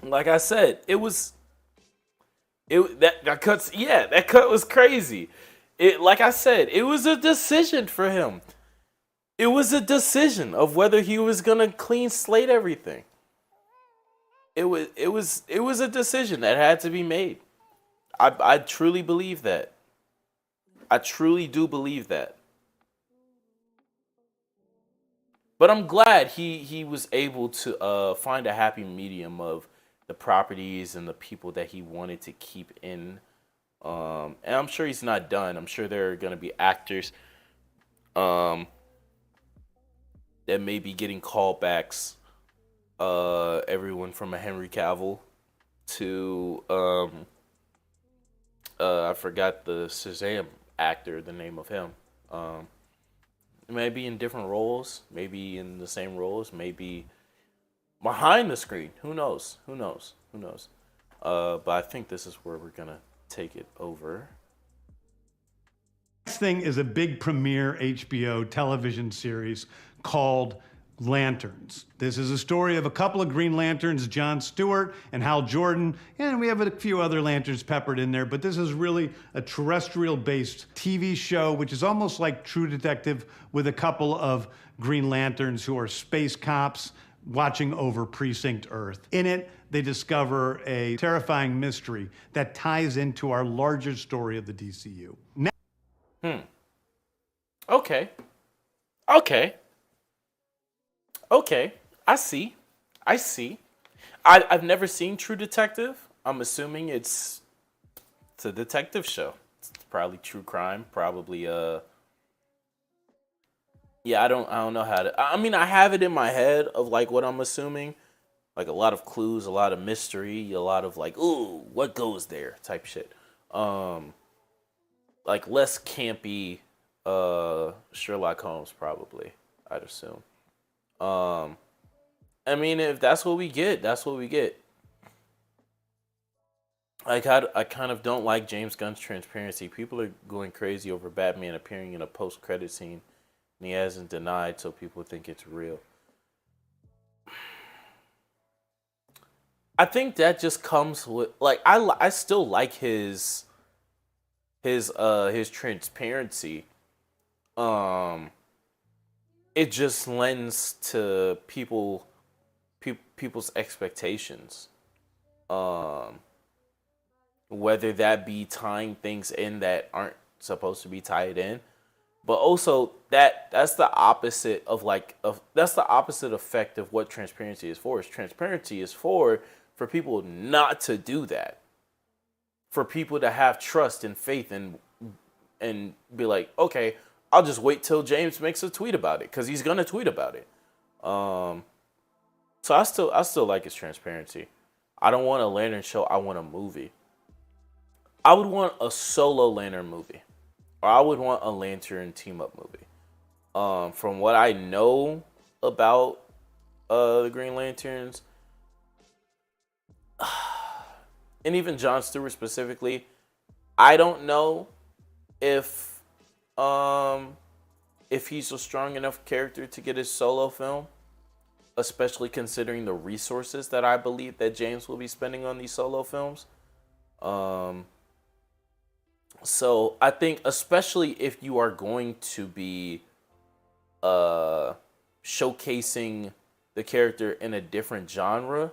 Like I said, that cut was crazy. Like I said, it was a decision for him. It was a decision of whether he was gonna clean slate everything. It was a decision that had to be made. I truly believe that. I truly do believe that. But I'm glad he was able to find a happy medium of the properties and the people that he wanted to keep in. And I'm sure he's not done. I'm sure there are going to be actors that may be getting callbacks. Everyone from a Henry Cavill to I forgot the Shazam actor, the name of him. Maybe in different roles, maybe in the same roles, maybe behind the screen. Who knows? Who knows? Who knows? But I think this is where we're gonna take it over. Next thing is a big premiere HBO television series called Lanterns. This is a story of a couple of Green Lanterns, John Stewart and Hal Jordan, and we have a few other lanterns peppered in there, but this is really a terrestrial-based TV show, which is almost like True Detective with a couple of Green Lanterns who are space cops watching over Precinct Earth. In it, they discover a terrifying mystery that ties into our larger story of the DCU. Okay. I see. I've never seen True Detective. I'm assuming it's a detective show. It's probably true crime. Probably yeah. I don't know how to. I mean, I have it in my head of like what I'm assuming, like a lot of clues, a lot of mystery, a lot of like, ooh, what goes there type shit. Like less campy Sherlock Holmes probably, I'd assume. I mean, if that's what we get, that's what we get. Like, I kind of don't like James Gunn's transparency. People are going crazy over Batman appearing in a post-credit scene, and he hasn't denied, so people think it's real. I think that just comes with, like, I still like his transparency. It just lends to people's expectations. Whether that be tying things in that aren't supposed to be tied in, but also that's the opposite of that's the opposite effect of what transparency is for. Transparency is for people not to do that, for people to have trust and faith and be like, okay, I'll just wait till James makes a tweet about it because he's gonna tweet about it. So I still like his transparency. I don't want a Lantern show. I want a movie. I would want a solo Lantern movie, or I would want a Lantern team up movie. From what I know about the Green Lanterns, and even Jon Stewart specifically, I don't know if he's a strong enough character to get his solo film, especially considering the resources that I believe that James will be spending on these solo films. So I think, especially if you are going to be showcasing the character in a different genre,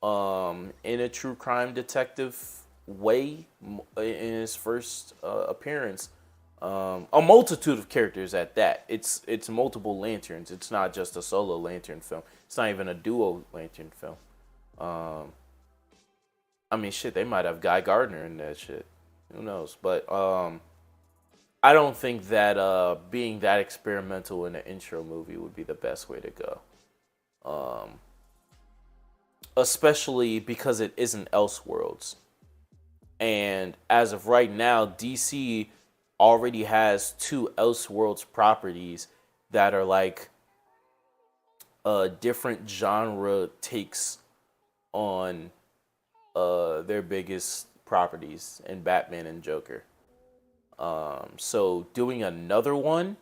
in a true crime detective way, in his first appearance, a multitude of characters at that. It's multiple lanterns. It's not just a solo lantern film. It's not even a duo lantern film. I mean, shit, they might have Guy Gardner in that shit. Who knows? But I don't think that being that experimental in an intro movie would be the best way to go. Especially because it isn't Elseworlds. And as of right now, DC already has 2 Elseworlds properties that are like different genre takes on their biggest properties in Batman and Joker. So doing another one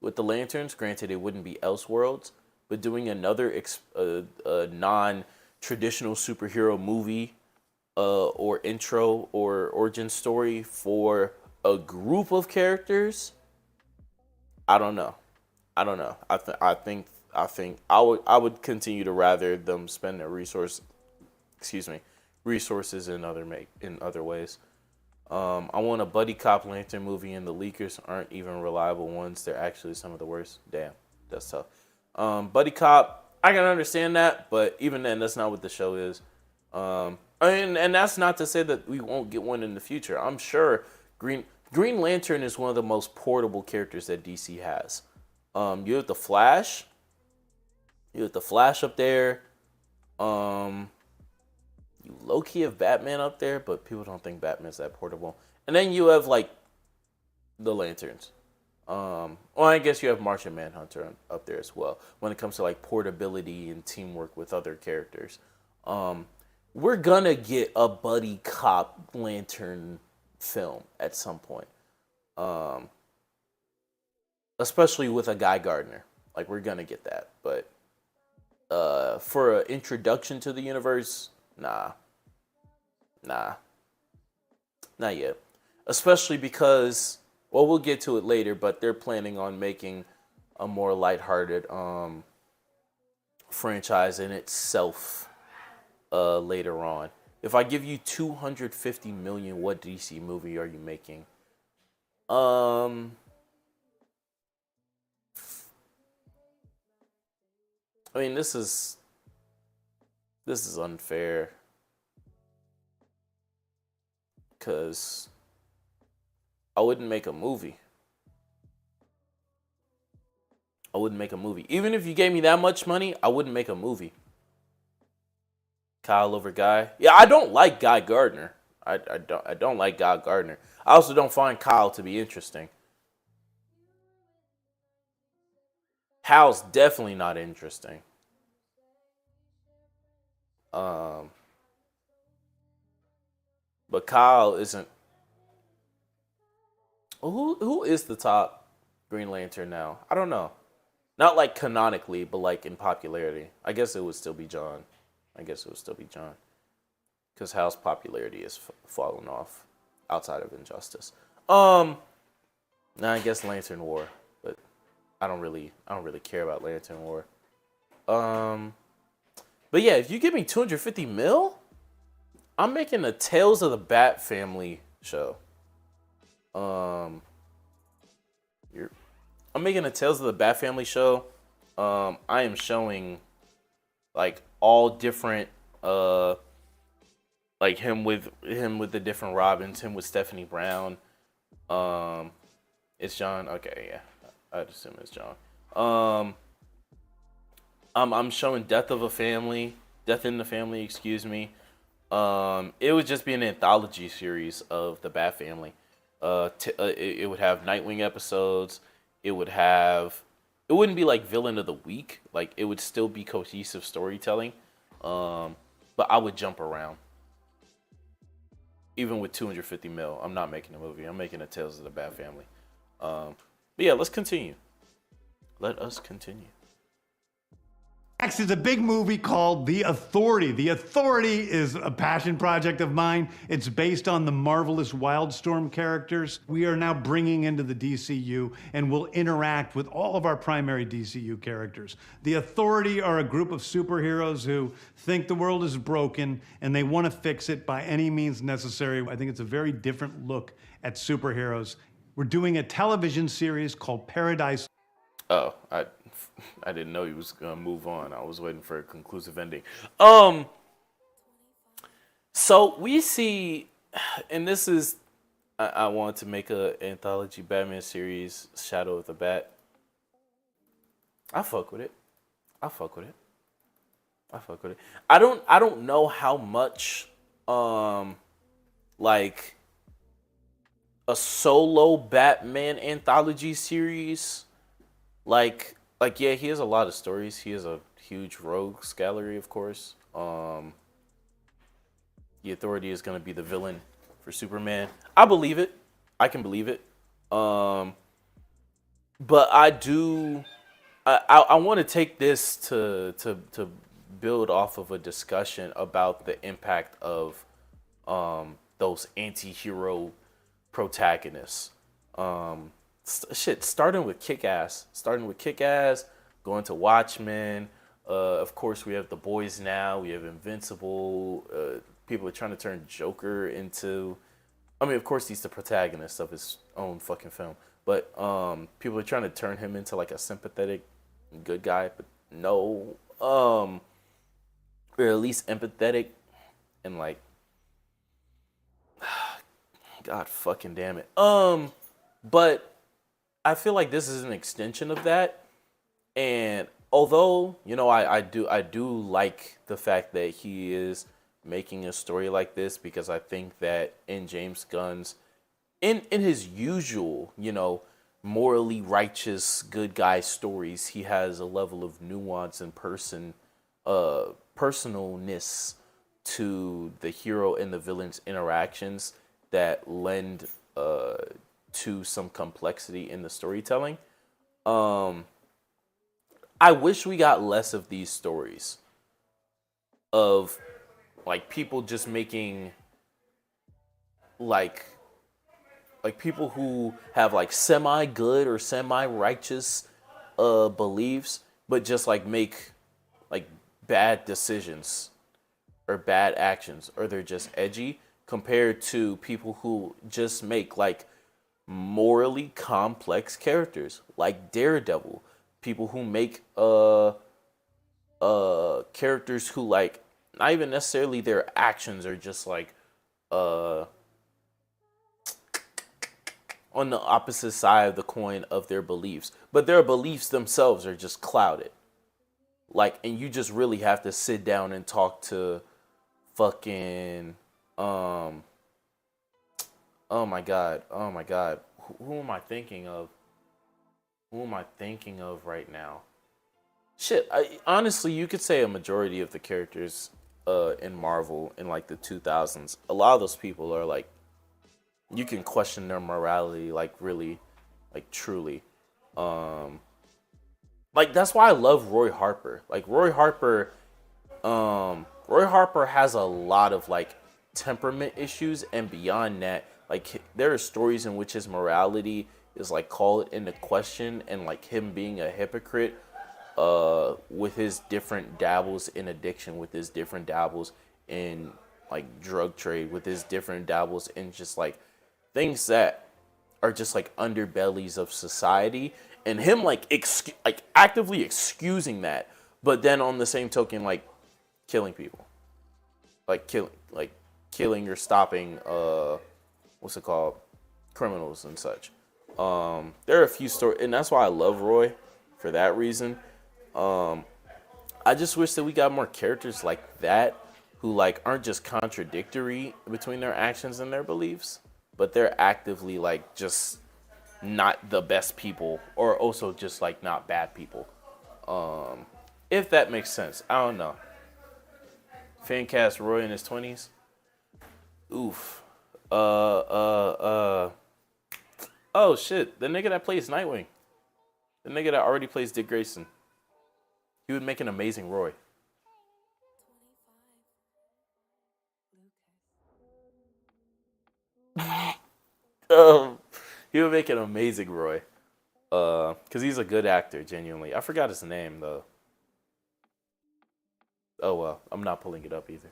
with the Lanterns, granted it wouldn't be Elseworlds, but doing another non-traditional superhero movie or intro or origin story for a group of characters, I don't know. I think I would continue to rather them spend their resources in other ways. I want a buddy cop Lantern movie, and the leakers aren't even reliable ones. They're actually some of the worst. Damn, that's tough. Buddy cop, I can understand that, but even then, that's not what the show is. And that's not to say that we won't get one in the future. I'm sure Green Lantern is one of the most portable characters that DC has. You have the Flash. You have the Flash up there. you low-key have Batman up there, but people don't think Batman's that portable. And then you have, like, the Lanterns. Well, I guess you have Martian Manhunter up there as well when it comes to, like, portability and teamwork with other characters. We're gonna get a buddy cop Lantern film at some point. Especially with a Guy Gardner. Like, we're gonna get that. But for an introduction to the universe, nah. Not yet. Especially because, well, we'll get to it later, but they're planning on making a more lighthearted franchise in itself later on. If I give you $250 million, what DC movie are you making? I mean, this is unfair. Because I wouldn't make a movie. Even if you gave me that much money, I wouldn't make a movie. Kyle over Guy. Yeah, I don't like Guy Gardner. I don't like Guy Gardner. I also don't find Kyle to be interesting. Hal's definitely not interesting. But Kyle isn't. Who is the top Green Lantern now? I don't know. Not like canonically, but like in popularity. I guess it would still be John. Because Hal's popularity has fallen off outside of Injustice. Now I guess Lantern War, but I don't really care about Lantern War. But yeah, if you give me $250 million, I'm making a Tales of the Bat Family show. I'm making a Tales of the Bat Family show. I am showing like all different like him with the different Robins, him with Stephanie Brown. It's John. Okay, yeah. I'd assume it's John. I'm showing Death in the Family, excuse me. It would just be an anthology series of the Bat Family. It would have Nightwing episodes. It wouldn't be like Villain of the Week. Like, it would still be cohesive storytelling. But I would jump around. Even with $250 million, I'm not making a movie. I'm making a Tales of the Bat Family. But yeah, let's continue. Let us continue. Next is a big movie called The Authority. The Authority is a passion project of mine. It's based on the marvelous Wildstorm characters we are now bringing into the DCU and will interact with all of our primary DCU characters. The Authority are a group of superheroes who think the world is broken and they want to fix it by any means necessary. I think it's a very different look at superheroes. We're doing a television series called Paradise. Oh, I didn't know he was gonna move on. I was waiting for a conclusive ending. So we see, and this is, I wanted to make a anthology Batman series, Shadow of the Bat. I fuck with it. I don't know how much, like a solo Batman anthology series, like yeah, he has a lot of stories. He has a huge rogues gallery, of course. The Authority is going to be the villain for Superman. I believe it. I can believe it. But I want to take this to build off of a discussion about the impact of those anti-hero protagonists. Starting with Kick-Ass, going to Watchmen. Of course, we have The Boys now. We have Invincible. People are trying to turn Joker into... I mean, of course, he's the protagonist of his own fucking film. But people are trying to turn him into, like, a sympathetic good guy. But no. Or at least empathetic. And, like... God fucking damn it. But... I feel like this is an extension of that, and although I do like the fact that he is making a story like this, because I think that in James Gunn's, in his usual, morally righteous good guy stories, he has a level of nuance and personalness to the hero and the villain's interactions that lend to some complexity in the storytelling. I wish we got less of these stories of like people just making like people who have like semi good or semi righteous beliefs, but just like make like bad decisions or bad actions, or they're just edgy, compared to people who just make like morally complex characters like Daredevil, people who make characters who like not even necessarily their actions are just like on the opposite side of the coin of their beliefs, but their beliefs themselves are just clouded. Like, and you just really have to sit down and talk to fucking oh my god, who am I thinking of? Who am I thinking of right now? Shit, honestly, you could say a majority of the characters in Marvel in like the 2000s, a lot of those people are like, you can question their morality, like really, like truly. Like that's why I love Roy Harper. Like Roy Harper has a lot of like temperament issues, and beyond that, like there are stories in which his morality is like called into question, and like him being a hypocrite with his different dabbles in addiction, with his different dabbles in like drug trade, with his different dabbles in just like things that are just like underbellies of society, and him like actively excusing that, but then on the same token like killing people, like killing or stopping criminals and such. There are a few stories, and that's why I love Roy for that reason. I just wish that we got more characters like that who like aren't just contradictory between their actions and their beliefs, but they're actively like just not the best people, or also just like not bad people. If that makes sense. I don't know. Fan cast Roy in his 20s. Oof. Oh shit. The nigga that plays Nightwing. The nigga that already plays Dick Grayson. He would make an amazing Roy. He would make an amazing Roy. Cause he's a good actor, genuinely. I forgot his name though. Oh well, I'm not pulling it up either.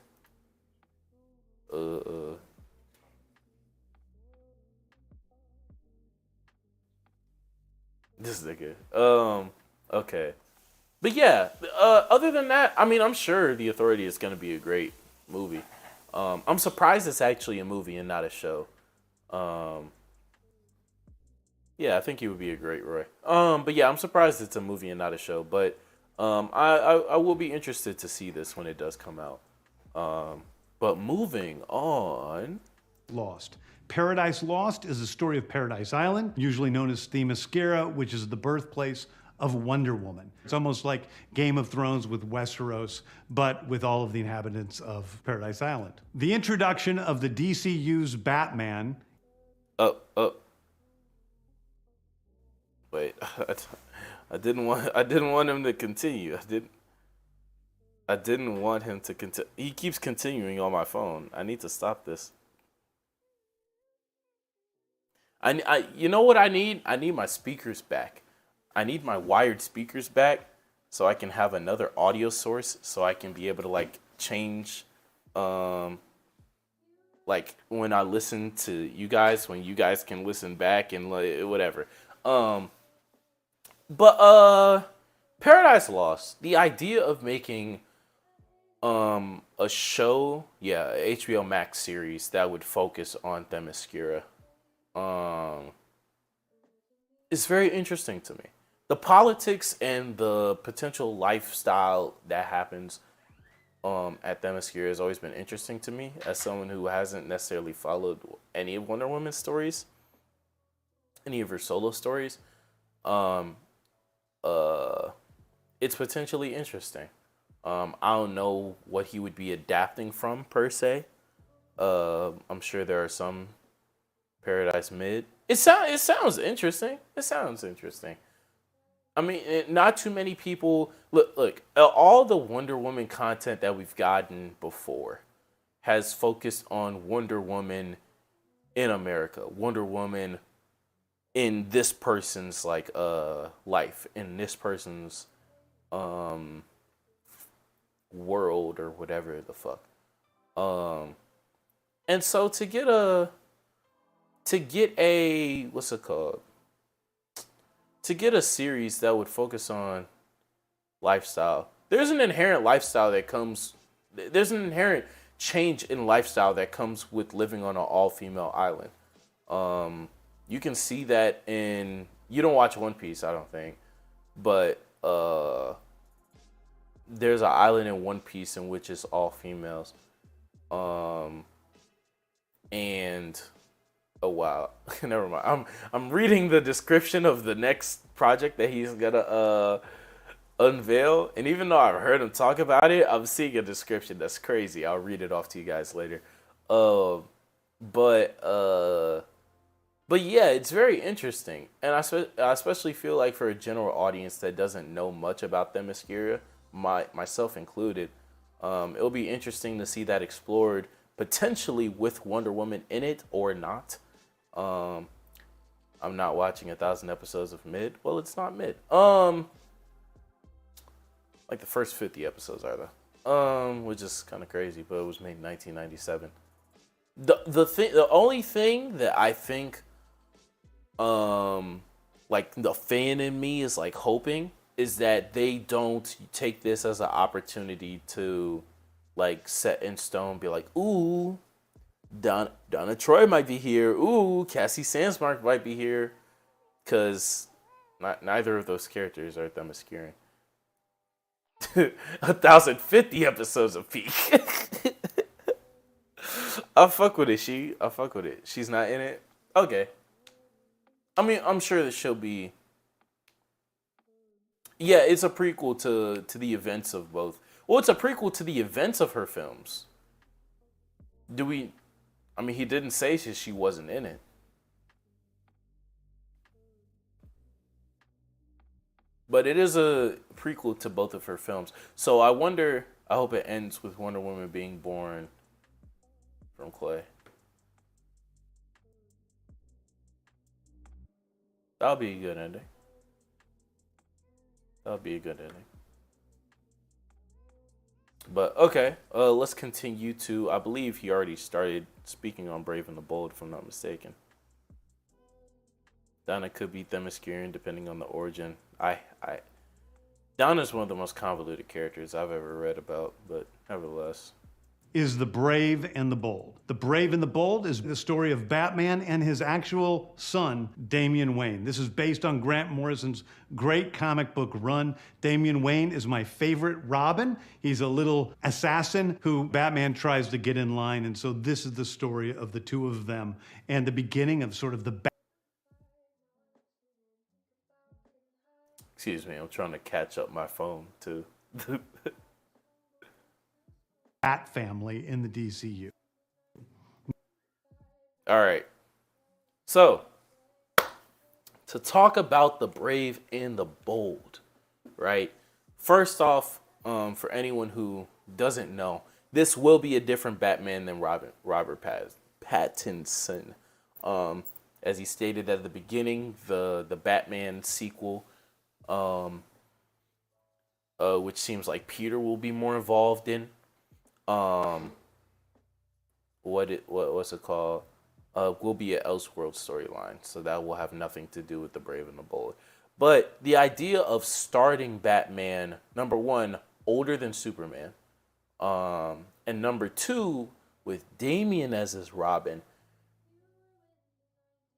This nigga. Okay. But yeah, other than that, I mean, I'm sure The Authority is gonna be a great movie. I'm surprised it's actually a movie and not a show. Yeah, I think he would be a great Roy. But yeah, I'm surprised it's a movie and not a show. But I will be interested to see this when it does come out. But moving on. Lost. Paradise Lost is the story of Paradise Island, usually known as Themyscira, which is the birthplace of Wonder Woman. It's almost like Game of Thrones with Westeros, but with all of the inhabitants of Paradise Island. The introduction of the DCU's Batman. Wait, I didn't want him to continue. I didn't want him to continue. He keeps continuing on my phone. I need to stop this. You know what I need? I need my speakers back. I need my wired speakers back so I can have another audio source, so I can be able to like change like when I listen to you guys, when you guys can listen back and like, whatever. But Paradise Lost, the idea of making a show, a HBO Max series that would focus on Themyscira, is very interesting to me. The politics and the potential lifestyle that happens at Themyscira has always been interesting to me as someone who hasn't necessarily followed any of Wonder Woman's stories, any of her solo stories. Um, it's potentially interesting. I don't know what he would be adapting from per se. I'm sure there are some Paradise Mid. It sounds interesting. It sounds interesting. I mean, not too many people look. All the Wonder Woman content that we've gotten before has focused on Wonder Woman in America, Wonder Woman in this person's like life, in this person's um world or whatever the fuck. Um, and so to get a what's it called? To get a series that would focus on lifestyle. There's an inherent lifestyle that comes there's an inherent change in lifestyle that comes with living on an all-female island. You can see that in you don't watch One Piece, I don't think, but there's an island in One Piece in which is all females. And oh wow, never mind. I'm reading the description of the next project that he's gonna unveil, and even though I've heard him talk about it, I'm seeing a description that's crazy. I'll read it off to you guys later. Uh, but yeah, it's very interesting, and I especially feel like for a general audience that doesn't know much about Themyscira, myself included, it'll be interesting to see that explored potentially with Wonder Woman in it or not. Um, I'm not watching 1,000 episodes of Mid. Well, it's not Mid. Like the first 50 episodes are though. Which is kind of crazy, but it was made in 1997. The only thing that I think, like the fan in me is like hoping is that they don't take this as an opportunity to like set in stone, be like, ooh, Donna Troy might be here. Ooh, Cassie Sandsmark might be here, because neither of those characters are Themysciran. 1,050 episodes of Peak. I fuck with it. I fuck with it. She's not in it. Okay. I mean, I'm sure that she'll be. Yeah, it's a prequel to the events of both. Well, it's a prequel to the events of her films. Do we? I mean, he didn't say she wasn't in it. But it is a prequel to both of her films. So I wonder, I hope it ends with Wonder Woman being born from clay. That'll be a good ending. That'll be a good ending. But okay, let's continue to. I believe he already started speaking on Brave and the Bold, if I'm not mistaken. Donna could be Themysciran depending on the origin. Donna's one of the most convoluted characters I've ever read about, but nevertheless. Is The Brave and the Bold. The Brave and the Bold is the story of Batman and his actual son, Damian Wayne. This is based on Grant Morrison's great comic book run. Damian Wayne is my favorite Robin. He's a little assassin who Batman tries to get in line, and so this is the story of the two of them and the beginning of sort of the Excuse me, I'm trying to catch up my phone too. Bat family in the DCU. All right. So, to talk about the Brave and the Bold, right? First off, for anyone who doesn't know, this will be a different Batman than Robert Pattinson. As he stated at the beginning, the Batman sequel, which seems like Peter will be more involved in. What's it called? Will be an Elseworld storyline, so that will have nothing to do with the Brave and the Bold. But the idea of starting Batman, number one, older than Superman, and number two, with Damian as his Robin,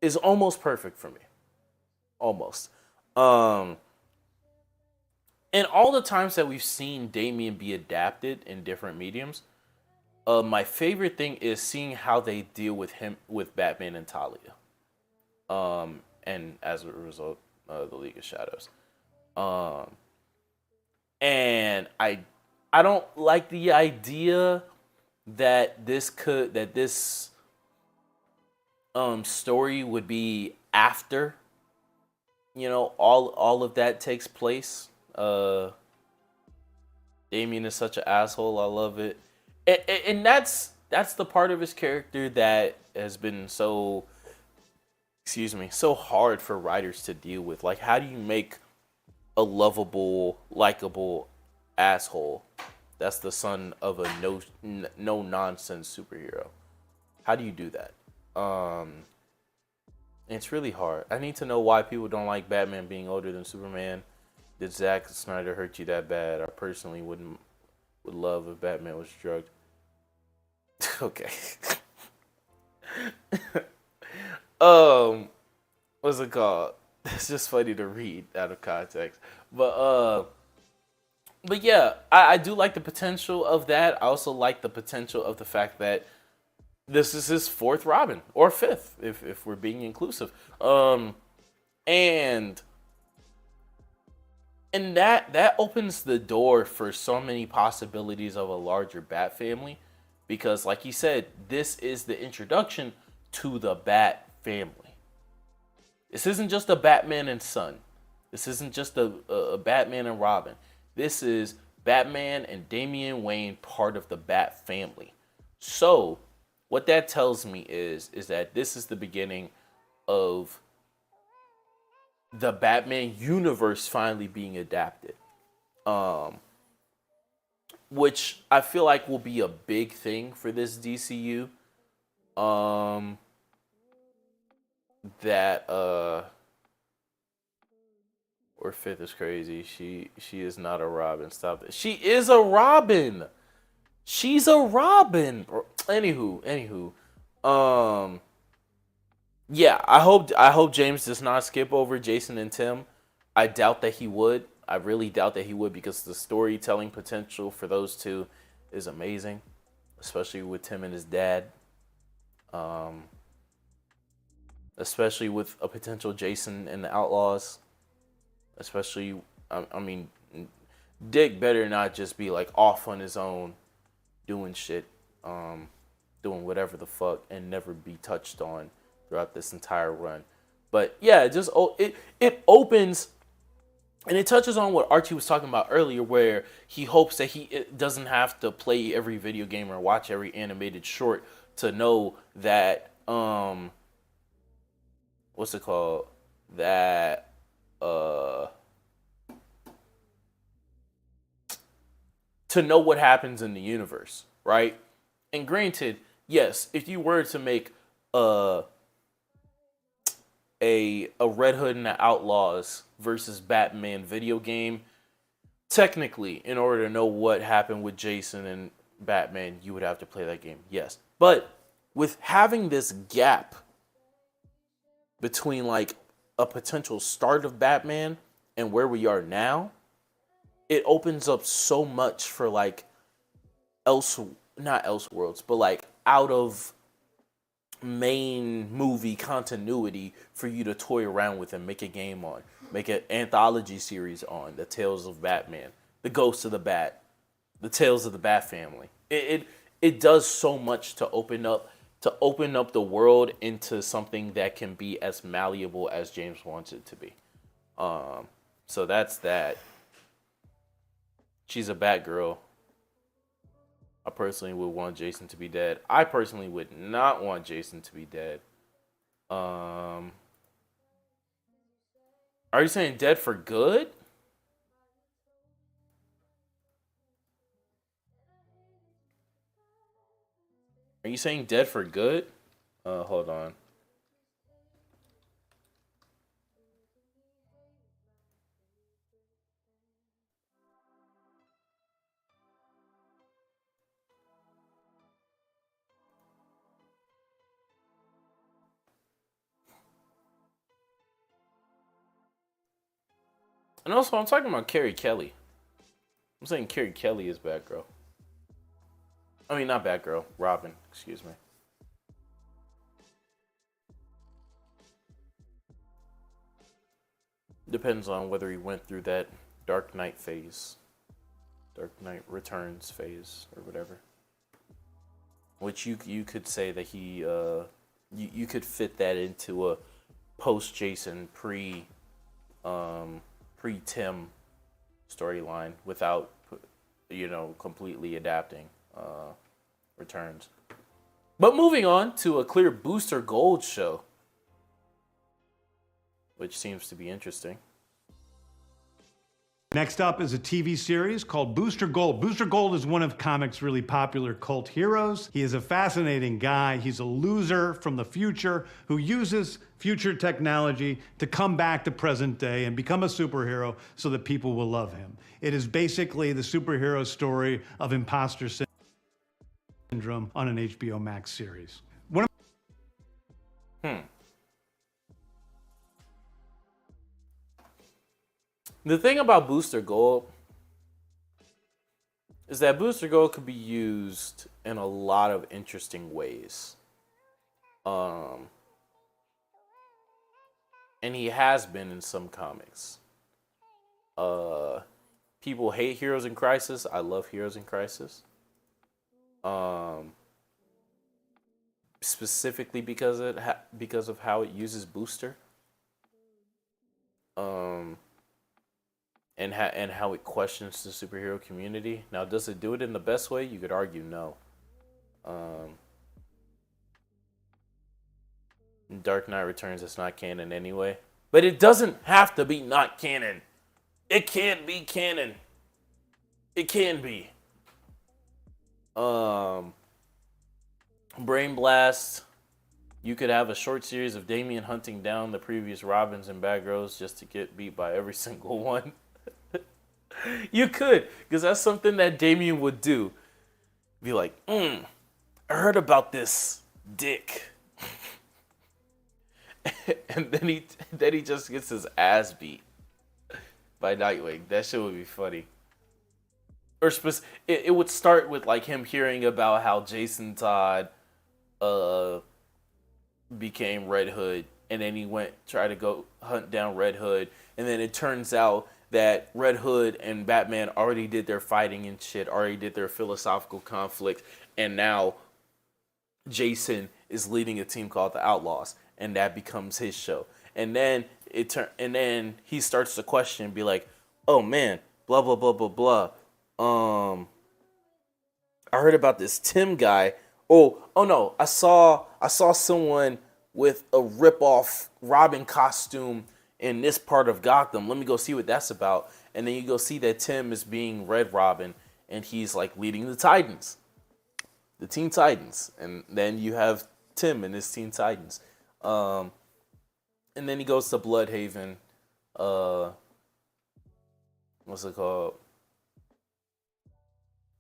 is almost perfect for me. Almost. And all the times that we've seen Damian be adapted in different mediums, my favorite thing is seeing how they deal with him with Batman and Talia. And as a result, the League of Shadows. Um, and I don't like the idea that this story would be after, all of that takes place. Damien is such an asshole. I love it, and that's the part of his character that has been so, so hard for writers to deal with. Like, how do you make a lovable, likable asshole that's the son of a no nonsense superhero? How do you do that? It's really hard. I need to know why people don't like Batman being older than Superman. Did Zack Snyder hurt you that bad? I personally would love if Batman was drugged. Okay. What's it called? It's just funny to read out of context. But yeah, I do like the potential of that. I also like the potential of the fact that this is his fourth Robin, or fifth, if we're being inclusive. And that opens the door for so many possibilities of a larger Bat family, because, like you said, this is the introduction to the Bat family. This isn't just a Batman and son. This isn't just a Batman and Robin. This is Batman and Damian Wayne, part of the Bat family. So what that tells me is that this is the beginning of the Batman universe finally being adapted. Which I feel like will be a big thing for this DCU. That or fifth is crazy. She is not a Robin. Stop it. She is a Robin. She's a Robin. Anywho. Yeah, I hope James does not skip over Jason and Tim. I doubt that he would. I really doubt that he would, because the storytelling potential for those two is amazing, especially with Tim and his dad. Especially with a potential Jason and the Outlaws. Especially, I mean, Dick better not just be like off on his own, doing shit, doing whatever the fuck, and never be touched on throughout this entire run. But yeah, it opens, and it touches on what Archie was talking about earlier, where he hopes that he doesn't have to play every video game or watch every animated short to know that what's it called? That to know what happens in the universe, right? And granted, yes, if you were to make a Red Hood and the Outlaws versus Batman video game, technically, in order to know what happened with Jason and Batman, you would have to play that game, yes. But with having this gap between like a potential start of Batman and where we are now, it opens up so much for like not Elseworlds, but like out of main movie continuity for you to toy around with and make a game on, make an anthology series on the Tales of Batman, the Ghosts of the Bat, the Tales of the Bat Family. It does so much to open up the world into something that can be as malleable as James wants it to be. So that's that. She's a Batgirl. I personally would want Jason to be dead. I personally would not want Jason to be dead. Are you saying dead for good? Are you saying dead for good? Hold on. And also, I'm talking about Carrie Kelly. saying Carrie Kelly is Batgirl. I mean, not Batgirl. Robin, excuse me. Depends on whether he went through that Dark Knight phase. Dark Knight Returns phase, or whatever. Which you could say that he, you could fit that into a post-Jason, pre-Tim storyline without, completely adapting Returns. But moving on to a clear Booster Gold show, which seems to be interesting. Next up is a TV series called Booster Gold. Booster Gold is one of comics' really popular cult heroes. He is a fascinating guy. He's a loser from the future who uses future technology to come back to present day and become a superhero so that people will love him. It is basically the superhero story of imposter syndrome on an HBO Max series. The thing about Booster Gold is that Booster Gold could be used in a lot of interesting ways. And he has been in some comics. People hate Heroes in Crisis. I love Heroes in Crisis. Specifically because of how it uses Booster. And how it questions the superhero community. Now, does it do it in the best way? You could argue no. Dark Knight Returns is not canon anyway. But it doesn't have to be not canon. It can be canon. It can be. Brain Blast. You could have a short series of Damian hunting down the previous Robins and Batgirls just to get beat by every single one. You could, because that's something that Damian would do. Be like, I heard about this dick. And then he just gets his ass beat by Nightwing. That shit would be funny. Or it would start with like him hearing about how Jason Todd became Red Hood, and then he tried to go hunt down Red Hood, and then it turns out that Red Hood and Batman already did their fighting and shit, already did their philosophical conflict, and now Jason is leading a team called the Outlaws, and that becomes his show. And then he starts to question and be like, "Oh man, blah blah blah blah blah. I heard about this Tim guy. Oh no, I saw someone with a rip-off Robin costume in this part of Gotham. Let me go see what that's about." And then you go see that Tim is being Red Robin, and he's like leading the Titans, the Teen Titans. And then you have Tim and his Teen Titans. And then he goes to Bloodhaven. What's it called?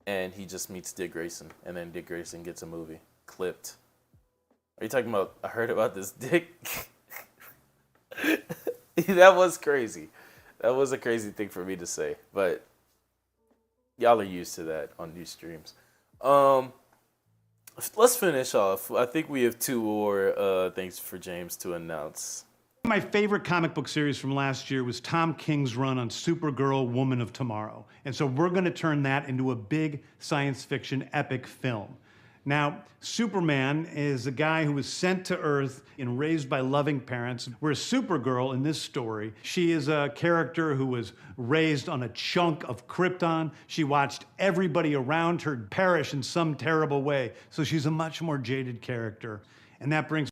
And he just meets Dick Grayson, and then Dick Grayson gets a movie. Clipped. Are you talking about, I heard about this dick? That was crazy. That was a crazy thing for me to say, but y'all are used to that on these streams. Let's finish off. I think we have two more things for James to announce. My favorite comic book series from last year was Tom King's run on Supergirl, Woman of Tomorrow. And so we're going to turn that into a big science fiction epic film. Now, Superman is a guy who was sent to Earth and raised by loving parents, whereas Supergirl in this story, she is a character who was raised on a chunk of Krypton. She watched everybody around her perish in some terrible way, so she's a much more jaded character. And that brings...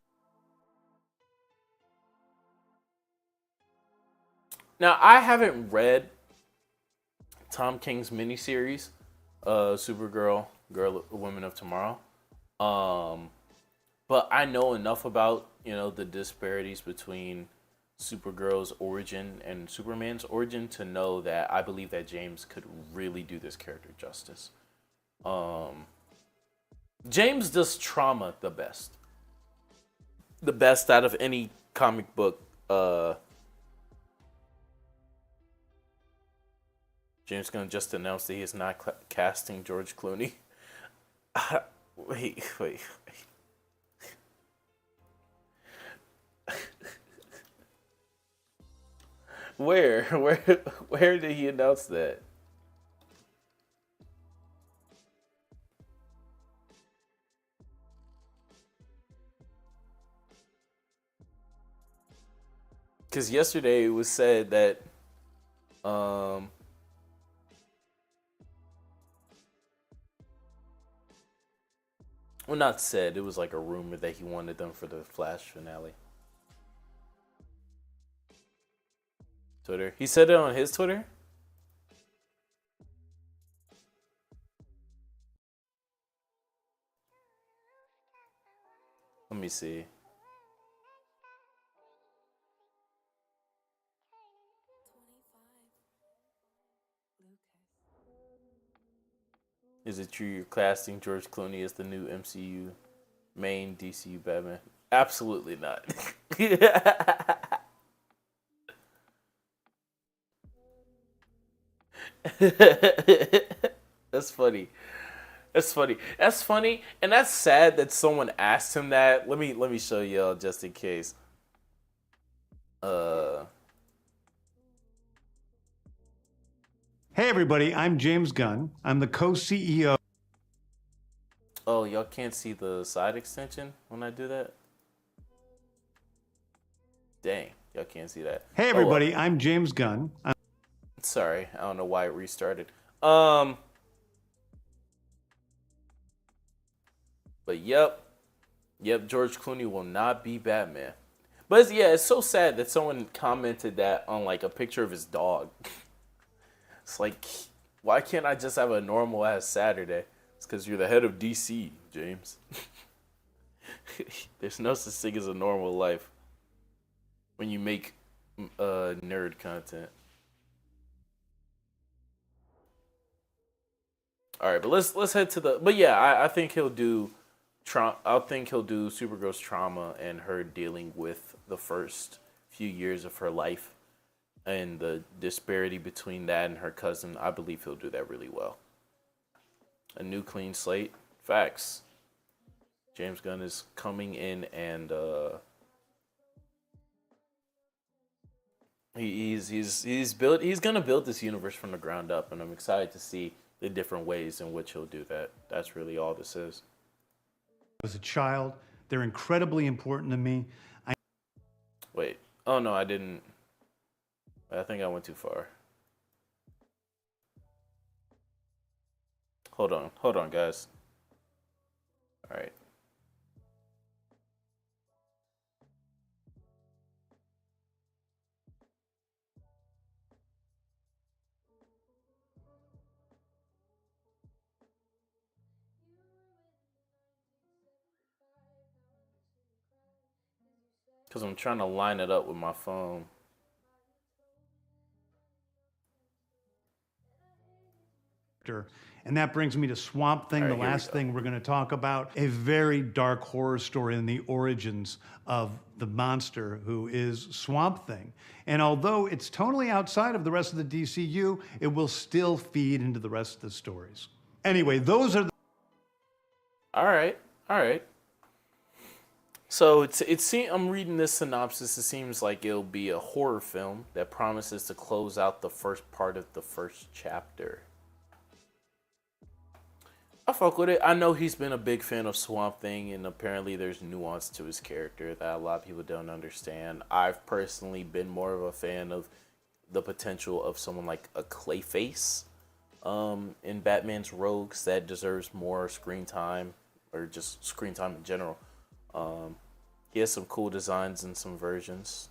Now, I haven't read Tom King's miniseries, Supergirl, Women of Tomorrow. But I know enough about, the disparities between Supergirl's origin and Superman's origin to know that I believe that James could really do this character justice. James does trauma the best. The best out of any comic book James Gunn just announced that he is not casting George Clooney. Wait. Where did he announce that? Because yesterday it was said that, well, not said, it was like a rumor that he wanted them for the Flash finale. Twitter. He said it on his Twitter? Let me see. Is it true you're casting George Clooney as the new MCU main DCU Batman? Absolutely not. That's funny. That's funny. That's funny, and that's sad that someone asked him that. Let me show y'all just in case. Hey, everybody, I'm James Gunn. I'm the co-CEO. Oh, y'all can't see the side extension when I do that? Dang, y'all can't see that. Hey, everybody, I'm James Gunn. Sorry, I don't know why it restarted. But yep, George Clooney will not be Batman. But it's so sad that someone commented that on like a picture of his dog. It's like, why can't I just have a normal ass Saturday? It's because you're the head of DC, James. There's no such thing as a normal life when you make nerd content. All right, but let's head to the. But yeah, I think he'll do. I think he'll do Supergirl's trauma and her dealing with the first few years of her life and the disparity between that and her cousin. I believe he'll do that really well. A new clean slate. Facts. James Gunn is coming in and he's gonna build this universe from the ground up, and I'm excited to see the different ways in which he'll do that. That's really all this is. As a child, they're incredibly important to me. Wait. Oh no, I didn't. I think I went too far. Hold on, guys. All right. Because I'm trying to line it up with my phone. And that brings me to Swamp Thing, All right, the here we last go. thing we're going to talk about. A very dark horror story in the origins of the monster who is Swamp Thing. And although it's totally outside of the rest of the DCU, it will still feed into the rest of the stories. Anyway, those are the... All right. So I'm reading this synopsis. It seems like it'll be a horror film that promises to close out the first part of the first chapter. I fuck with it. I know he's been a big fan of Swamp Thing, and apparently there's nuance to his character that a lot of people don't understand. I've personally been more of a fan of the potential of someone like a Clayface in Batman's Rogues that deserves more screen time, or just screen time in general. He has some cool designs in some versions.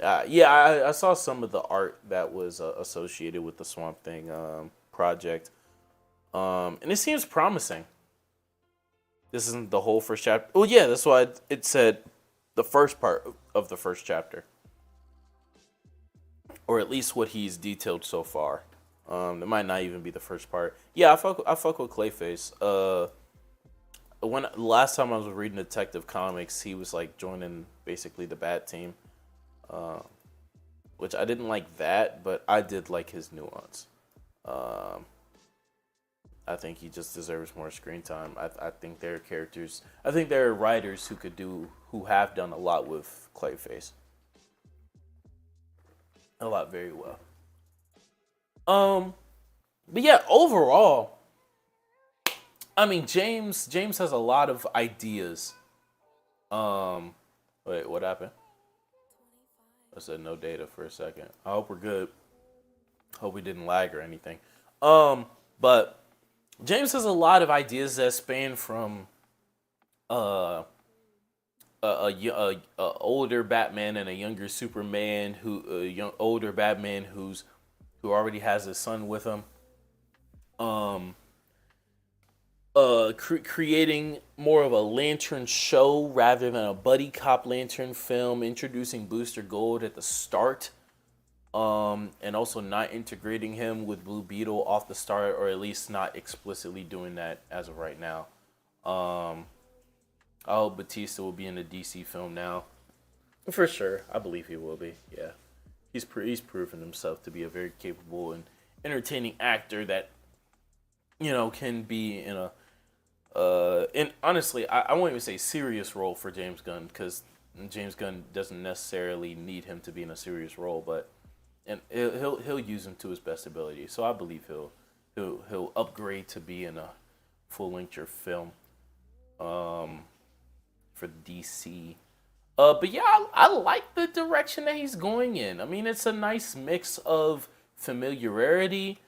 I saw some of the art that was associated with the Swamp Thing project. And it seems promising. This isn't the whole first chapter. Oh yeah, that's why it said the first part of the first chapter, or at least what he's detailed so far. It might not even be the first part. Yeah, I fuck with Clayface. When last time I was reading Detective Comics, he was like joining basically the Bat team. which I didn't like that, but I did like his nuance. I think he just deserves more screen time. I think there are characters. I think there are writers who have done a lot with Clayface. A lot very well. But yeah, overall, I mean James has a lot of ideas. Wait, what happened? I said no data for a second. I hope we're good. Hope we didn't lag or anything. But James has a lot of ideas that span from a older Batman and a younger Superman, older Batman who already has his son with him. Creating more of a Lantern show rather than a buddy cop Lantern film, introducing Booster Gold at the start, and also not integrating him with Blue Beetle off the start, or at least not explicitly doing that as of right now. I hope Batista will be in a DC film now. For sure, I believe he will be. Yeah, he's proven himself to be a very capable and entertaining actor that, you know, can be in a and honestly, I won't even say serious role for James Gunn, because James Gunn doesn't necessarily need him to be in a serious role, but and he'll use him to his best ability. So I believe he'll upgrade to be in a full length film for DC. But yeah, I like the direction that he's going in. I mean, it's a nice mix of familiarity,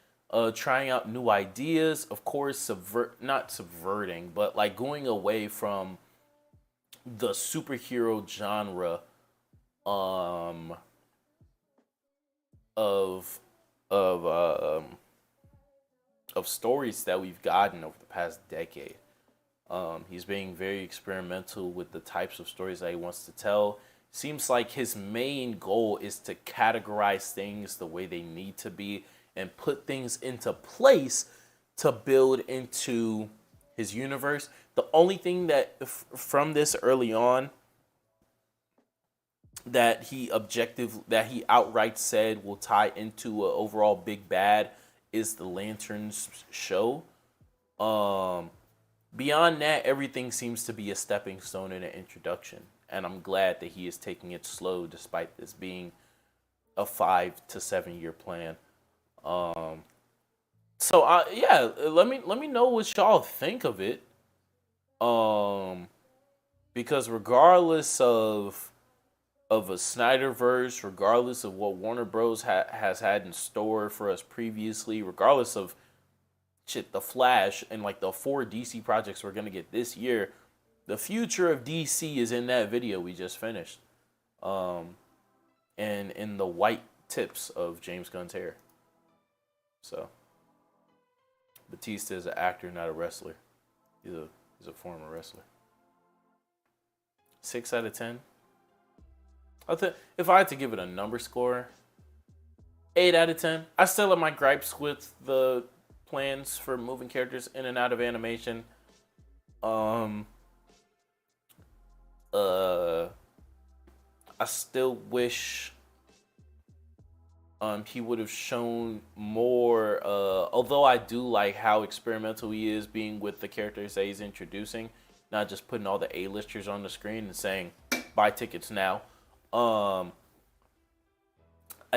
trying out new ideas, of course, not subverting, but like going away from the superhero genre of stories that we've gotten over the past decade. He's being very experimental with the types of stories that he wants to tell. Seems like his main goal is to categorize things the way they need to be and put things into place to build into his universe. The only thing that from this early on that he outright said will tie into an overall big bad is the Lanterns show. Beyond that, everything seems to be a stepping stone and an introduction. And I'm glad that he is taking it slow despite this being a 5 to 7 year plan. Yeah, let me know what y'all think of it. Because regardless of a Snyderverse, regardless of what Warner Bros has had in store for us previously, regardless of the Flash and like the 4 DC projects we're gonna get this year, the future of DC is in that video we just finished, and in the white tips of James Gunn's hair. So Batista is an actor, not a wrestler. He's a former wrestler. 6 out of 10. If I had to give it a number score, 8 out of 10. I still have my gripes with the plans for moving characters in and out of animation. I still wish he would have shown more, although I do like how experimental he is being with the characters that he's introducing, not just putting all the A-listers on the screen and saying, buy tickets now. I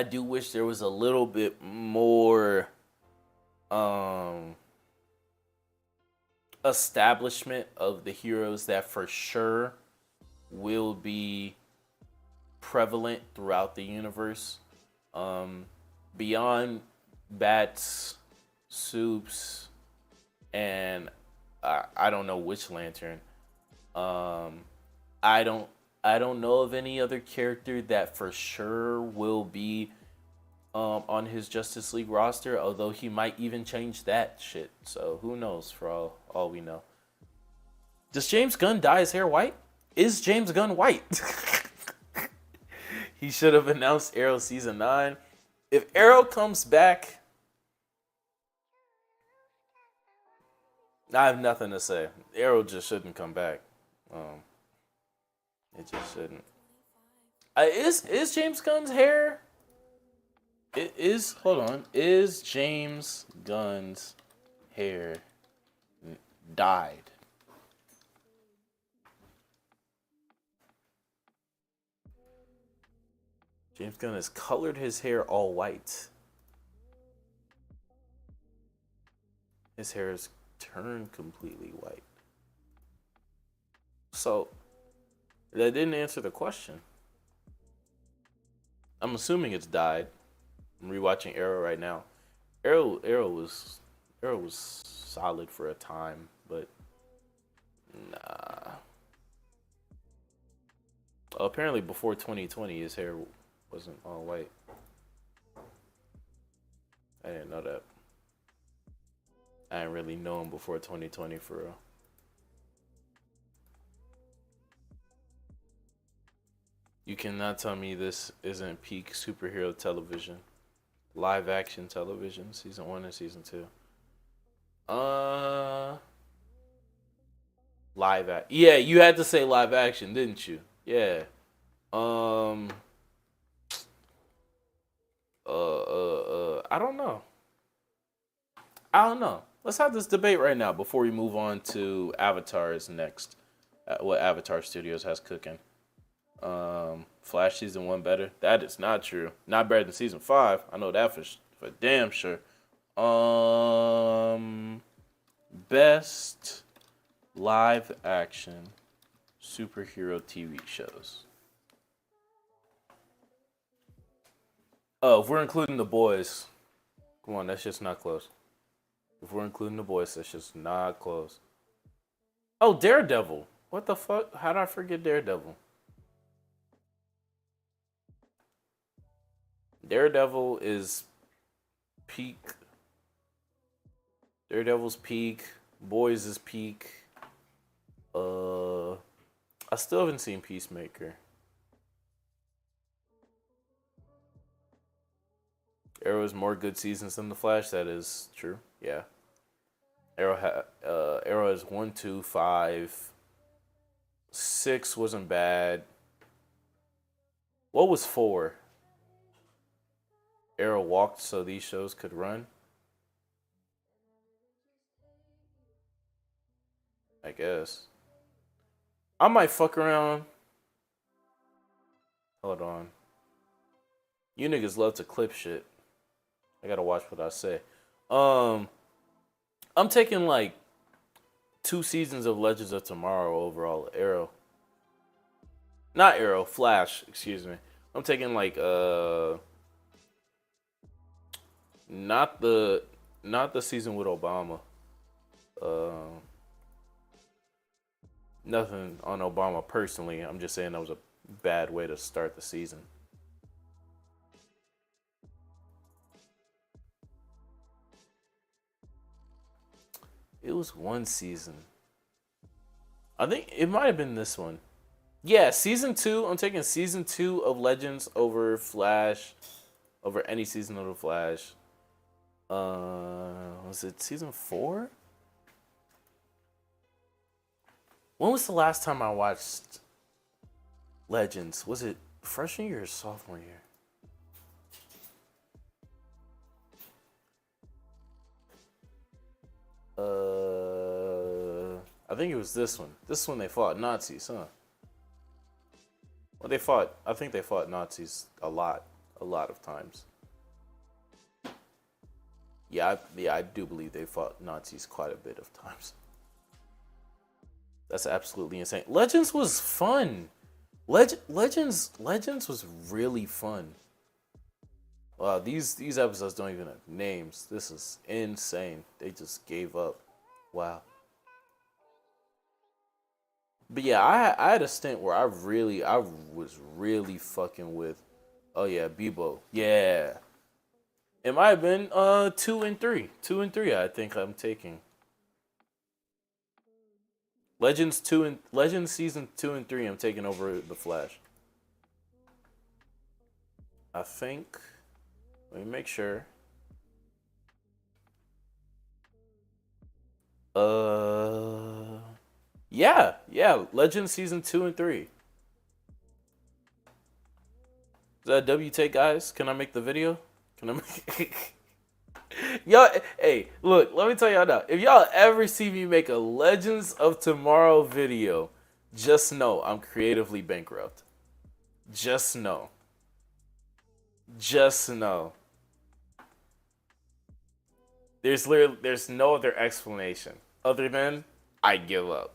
do wish there was a little bit more establishment of the heroes that for sure will be prevalent throughout the universe. Beyond Bats, Soups, and I don't know which Lantern. I don't know of any other character that for sure will be on his Justice League roster, although he might even change that shit. So who knows, for all we know. Does James Gunn dye his hair white? Is James Gunn white? He should have announced Arrow Season 9. If Arrow comes back, I have nothing to say. Arrow just shouldn't come back. It just shouldn't. Is James Gunn's hair It is. Hold on. Is James Gunn's hair dyed? James Gunn has colored his hair all white. His hair is turned completely white. So, that didn't answer the question. I'm assuming it's dyed. I'm rewatching Arrow right now. Arrow was solid for a time, but nah. Apparently, before 2020, his hair wasn't all white. I didn't know that. I didn't really know him before 2020 for real. You cannot tell me this isn't peak superhero television. Live action television, season 1 and season 2. Yeah, you had to say live action, didn't you? Yeah. I don't know. Let's have this debate right now before we move on to Avatar's next. What Avatar Studios has cooking. Flash season 1 better? That is not true. Not better than season 5. I know that for damn sure. Best live action superhero TV shows. Oh, if we're including The Boys, come on, that's just not close. If we're including The Boys, that's just not close. Oh, Daredevil. What the fuck? How did I forget Daredevil? Daredevil is peak. Daredevil's peak. Boys is peak. I still haven't seen Peacemaker. Arrow has more good seasons than The Flash. That is true. Yeah. Arrow has 1, 2, 5. 6 wasn't bad. What was 4? Arrow walked so these shows could run. I guess. I might fuck around. Hold on. You niggas love to clip shit. I gotta watch what I say. I'm taking like 2 seasons of Legends of Tomorrow overall. Arrow. Not Arrow, Flash, excuse me. I'm taking like not the season with Obama. Nothing on Obama personally. I'm just saying that was a bad way to start the season. It was 1 season. I think it might have been this one. Yeah, season 2. I'm taking season 2 of Legends over Flash. Over any season of The Flash. Was it season 4? When was the last time I watched Legends? Was it freshman year or sophomore year? I think it was this one. This one they fought Nazis, huh? Well, I think they fought Nazis a lot of times. Yeah, I do believe they fought Nazis quite a bit of times. That's absolutely insane. Legends was fun. Legends was really fun. Wow, these episodes don't even have names. This is insane. They just gave up. Wow. But yeah, I had a stint where I was really fucking with. Oh yeah, Bebo. Yeah. It might have been 2 and 3. 2 and 3 I think I'm taking. Legends season 2 and 3 I'm taking over The Flash. I think. Let me make sure. Yeah. Legends season 2 and 3. Is that a W take, guys? Can I make the video? Can I make y'all, hey, look, let me tell y'all now. If y'all ever see me make a Legends of Tomorrow video, just know I'm creatively bankrupt. Just know. Just know. There's no other explanation other than I give up.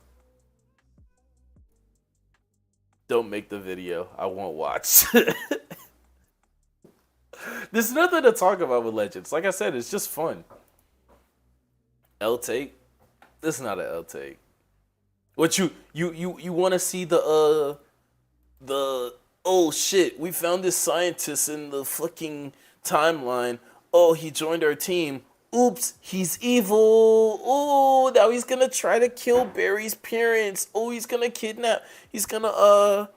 Don't make the video. I won't watch. There's nothing to talk about with Legends. Like I said, it's just fun. L take? This is not an L take. What you want to see the oh shit, we found this scientist in the fucking timeline. Oh, he joined our team. Oops, he's evil. Oh, now he's gonna try to kill Barry's parents. Oh, he's gonna kidnap. He's gonna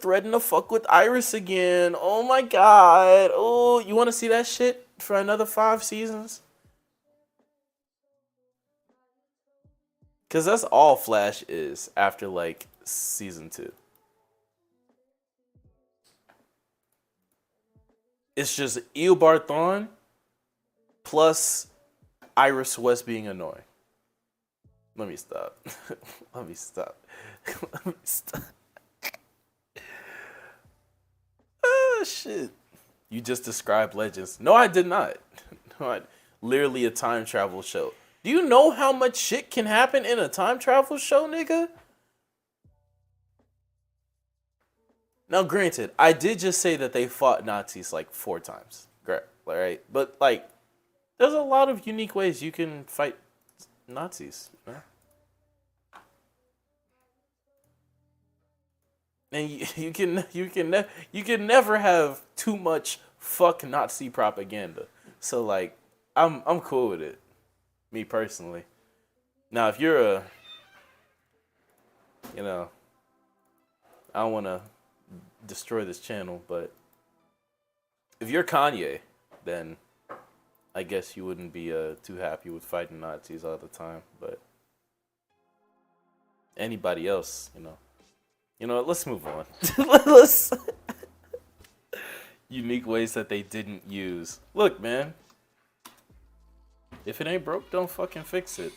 threaten to fuck with Iris again. Oh my god. Oh, you want to see that shit for another 5 seasons? Because that's all Flash is after, like, season 2. It's just Eobard Thawne plus Iris West being annoying. Let me stop. Let me stop. Let me stop. Oh, shit. You just described Legends. No, I did not. No, literally a time travel show. Do you know how much shit can happen in a time travel show, nigga? Now, granted, I did just say that they fought Nazis like 4 times. Great, right? But, like, there's a lot of unique ways you can fight Nazis. You know? And you can never have too much fuck Nazi propaganda. So, like, I'm cool with it. Me personally. Now, if you're I don't want to destroy this channel, but if you're Kanye, then I guess you wouldn't be too happy with fighting Nazis all the time. But anybody else, you know what, let's move on. Let's unique ways that they didn't use. Look, man. If it ain't broke, don't fucking fix it.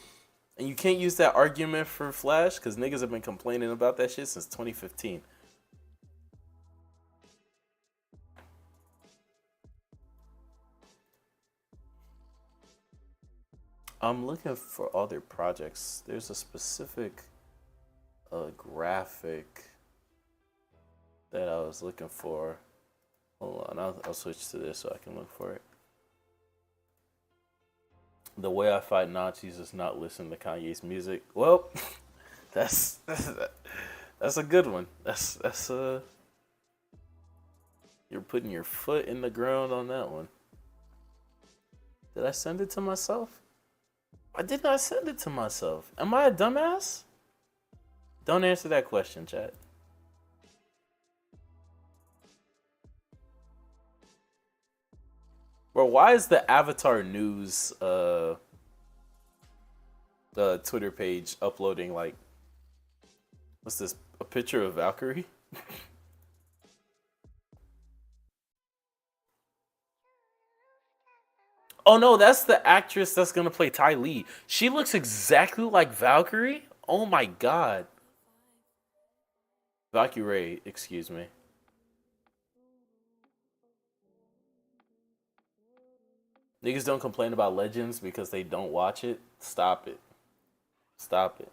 And you can't use that argument for Flash, because niggas have been complaining about that shit since 2015. I'm looking for other projects. There's a specific graphic that I was looking for. Hold on, I'll switch to this so I can look for it. The way I fight Nazis is not listen to Kanye's music. Well, that's a good one. That's you're putting your foot in the ground on that one. Did I send it to myself? I did not send it to myself. Am I a dumbass? Don't answer that question, chat. Bro, why is the Avatar News Twitter page uploading, like, what's this, a picture of Valkyrie? Oh no, that's the actress that's gonna play Ty Lee. She looks exactly like Valkyrie? Oh my god. Valkyrie, excuse me. Niggas don't complain about Legends because they don't watch it. Stop it. Stop it.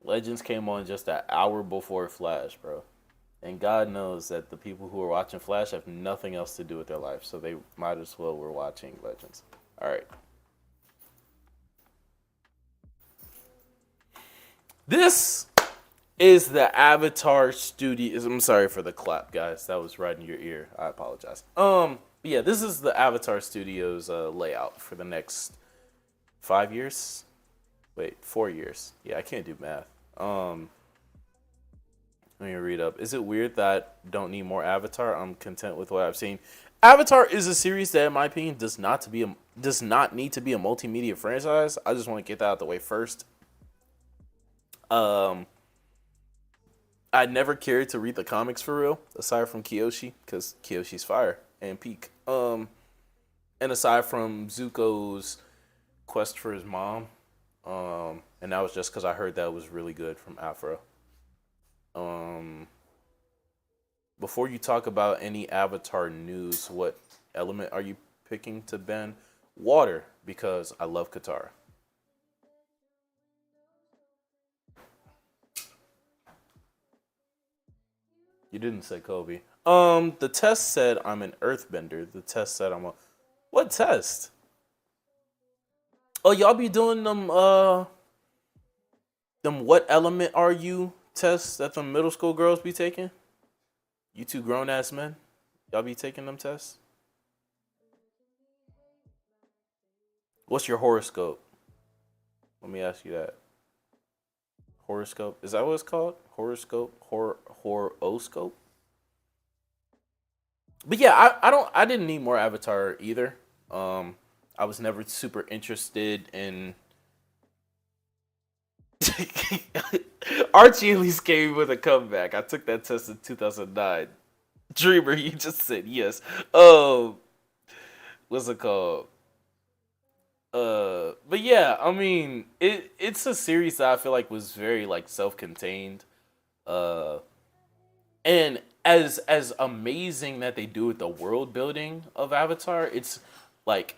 Legends came on just an hour before Flash, bro. And God knows that the people who are watching Flash have nothing else to do with their life, so they might as well were watching Legends. All right. This is the Avatar Studios. I'm sorry for the clap, guys. That was right in your ear. I apologize. Yeah, this is the Avatar Studios layout for the next 5 years. Wait, 4 years. Yeah, I can't do math. Let me read up. Is it weird that I don't need more Avatar? I'm content with what I've seen. Avatar is a series that, in my opinion, does not need to be a multimedia franchise. I just want to get that out the way first. I never cared to read the comics for real, aside from Kyoshi, because Kyoshi's fire and Peak. And aside from Zuko's quest for his mom, and that was just because I heard that was really good from Afro. Before you talk about any Avatar news, what element are you picking to ban? Water, because I love Katara. You didn't say Kobe. The test said I'm an earthbender. The test said I'm a what test? Oh, y'all be doing them what element are you tests that the middle school girls be taking? You two grown ass men, y'all be taking them tests? What's your horoscope? Let me ask you that. Horoscope, is that what it's called? Horoscope, horoscope. But yeah, I didn't need more Avatar either. I was never super interested in. Archie at least came with a comeback. I took that test in 2009. Dreamer, you just said yes. What's it called? But yeah, I mean, it's a series that I feel like was very like self-contained. And as amazing that they do with the world building of Avatar, it's like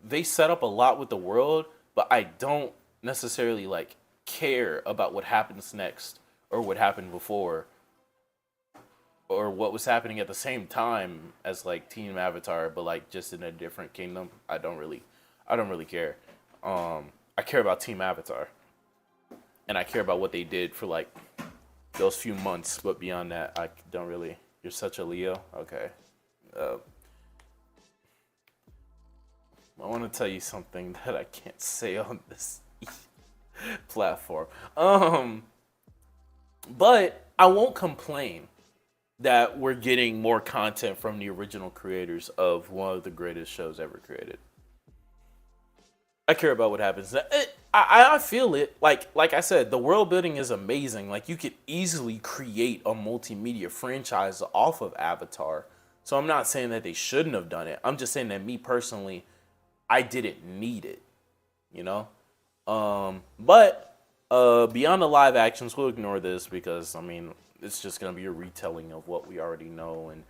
they set up a lot with the world, but I don't necessarily like care about what happens next or what happened before or what was happening at the same time as like Team Avatar, but like just in a different kingdom. I don't really care. I care about Team Avatar, and I care about what they did for like those few months. But beyond that, I don't really. You're such a Leo. Okay. I want to tell you something that I can't say on this platform. But I won't complain that we're getting more content from the original creators of one of the greatest shows ever created. I care about what happens. I feel it. Like I said, the world building is amazing. Like you could easily create a multimedia franchise off of Avatar. So I'm not saying that they shouldn't have done it. I'm just saying that me personally, I didn't need it. You know? But beyond the live actions, we'll ignore this because I mean it's just gonna be a retelling of what we already know, and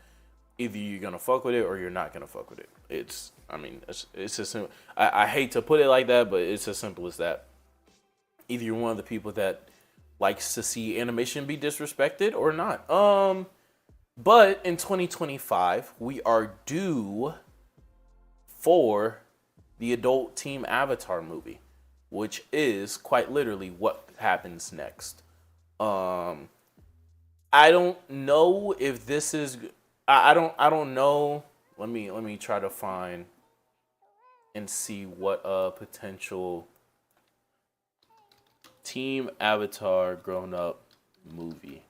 either you're gonna fuck with it or you're not gonna fuck with it. It's as simple. I hate to put it like that, but it's as simple as that. Either you're one of the people that likes to see animation be disrespected or not. But in 2025, we are due for the adult Team Avatar movie, which is quite literally what happens next. I don't know if this is. I don't know. Let me try to find and see what a potential Team Avatar grown up movie.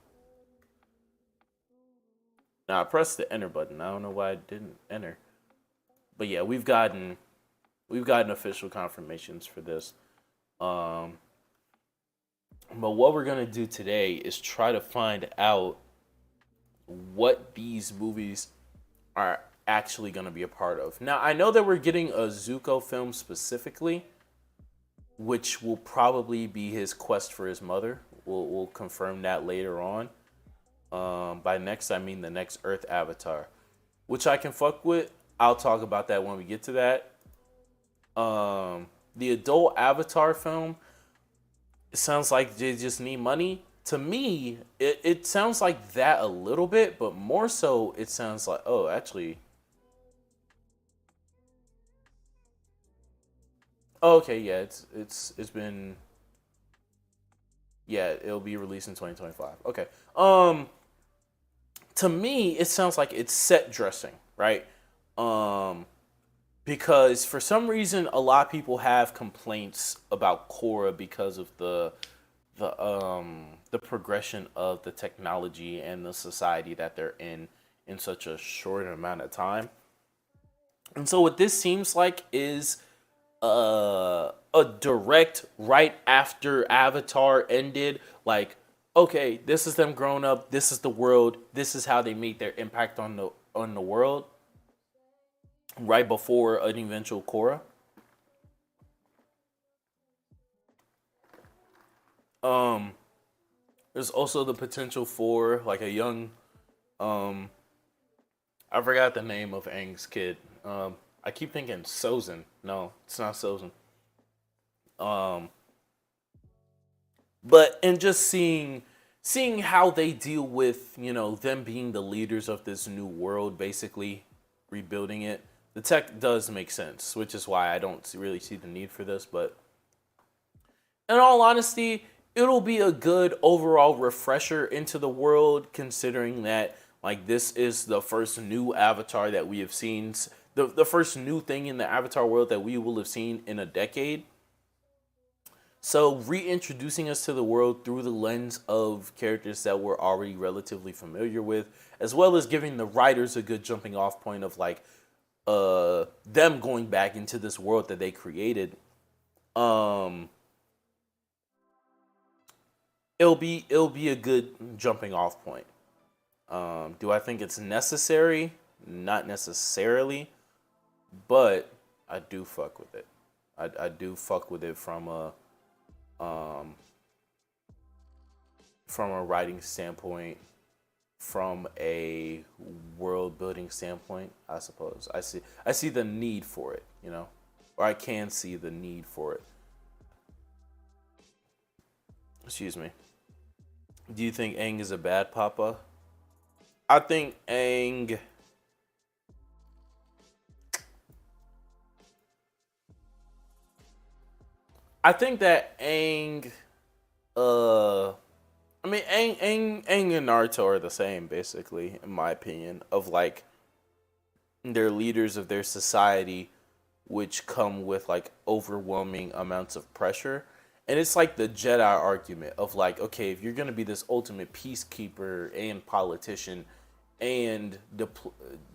Now I pressed the enter button. I don't know why I didn't enter. But yeah, we've gotten official confirmations for this. But what we're gonna do today is try to find out what these movies are actually gonna be a part of. Now I know that we're getting a Zuko film specifically, which will probably be his quest for his mother. We'll confirm that later on. By next I mean the next Earth Avatar, which I can fuck with. I'll talk about that when we get to that. The adult Avatar film, it sounds like they just need money. To me, it sounds like that a little bit, but more so it sounds like, oh, actually. Oh, okay, yeah, it's been, yeah, it'll be released in 2025. Okay. To me, it sounds like it's set dressing, right? Because for some reason, a lot of people have complaints about Korra because of the progression of the technology and the society that they're in such a short amount of time. And so what this seems like is a direct right after Avatar ended, like, okay, this is them grown up, this is the world, this is how they made their impact on the world. right before an eventual Korra. There's also the potential for like a young, I forgot the name of Aang's kid. I keep thinking Sozin. No, it's not Sozin. But and just seeing how they deal with, you know, them being the leaders of this new world, basically rebuilding it. The tech does make sense, which is why I don't really see the need for this. But in all honesty, it'll be a good overall refresher into the world, considering that like this is the first new Avatar that we have seen, the first new thing in the Avatar world that we will have seen in a decade. So reintroducing us to the world through the lens of characters that we're already relatively familiar with, as well as giving the writers a good jumping off point of like them going back into this world that they created. It'll be a good jumping off point. Do I think it's necessary? Not necessarily, but I do fuck with it. I do fuck with it from a writing standpoint, from a world building standpoint. I suppose I see the need for it, you know, or I can see the need for it. Excuse me. Do you think Aang is a bad papa? I think Aang. I think that Aang. I mean, Aang and Naruto are the same, basically, in my opinion. Of like, they're leaders of their society, which come with like overwhelming amounts of pressure. And it's like the Jedi argument of like, okay, if you're gonna be this ultimate peacekeeper and politician and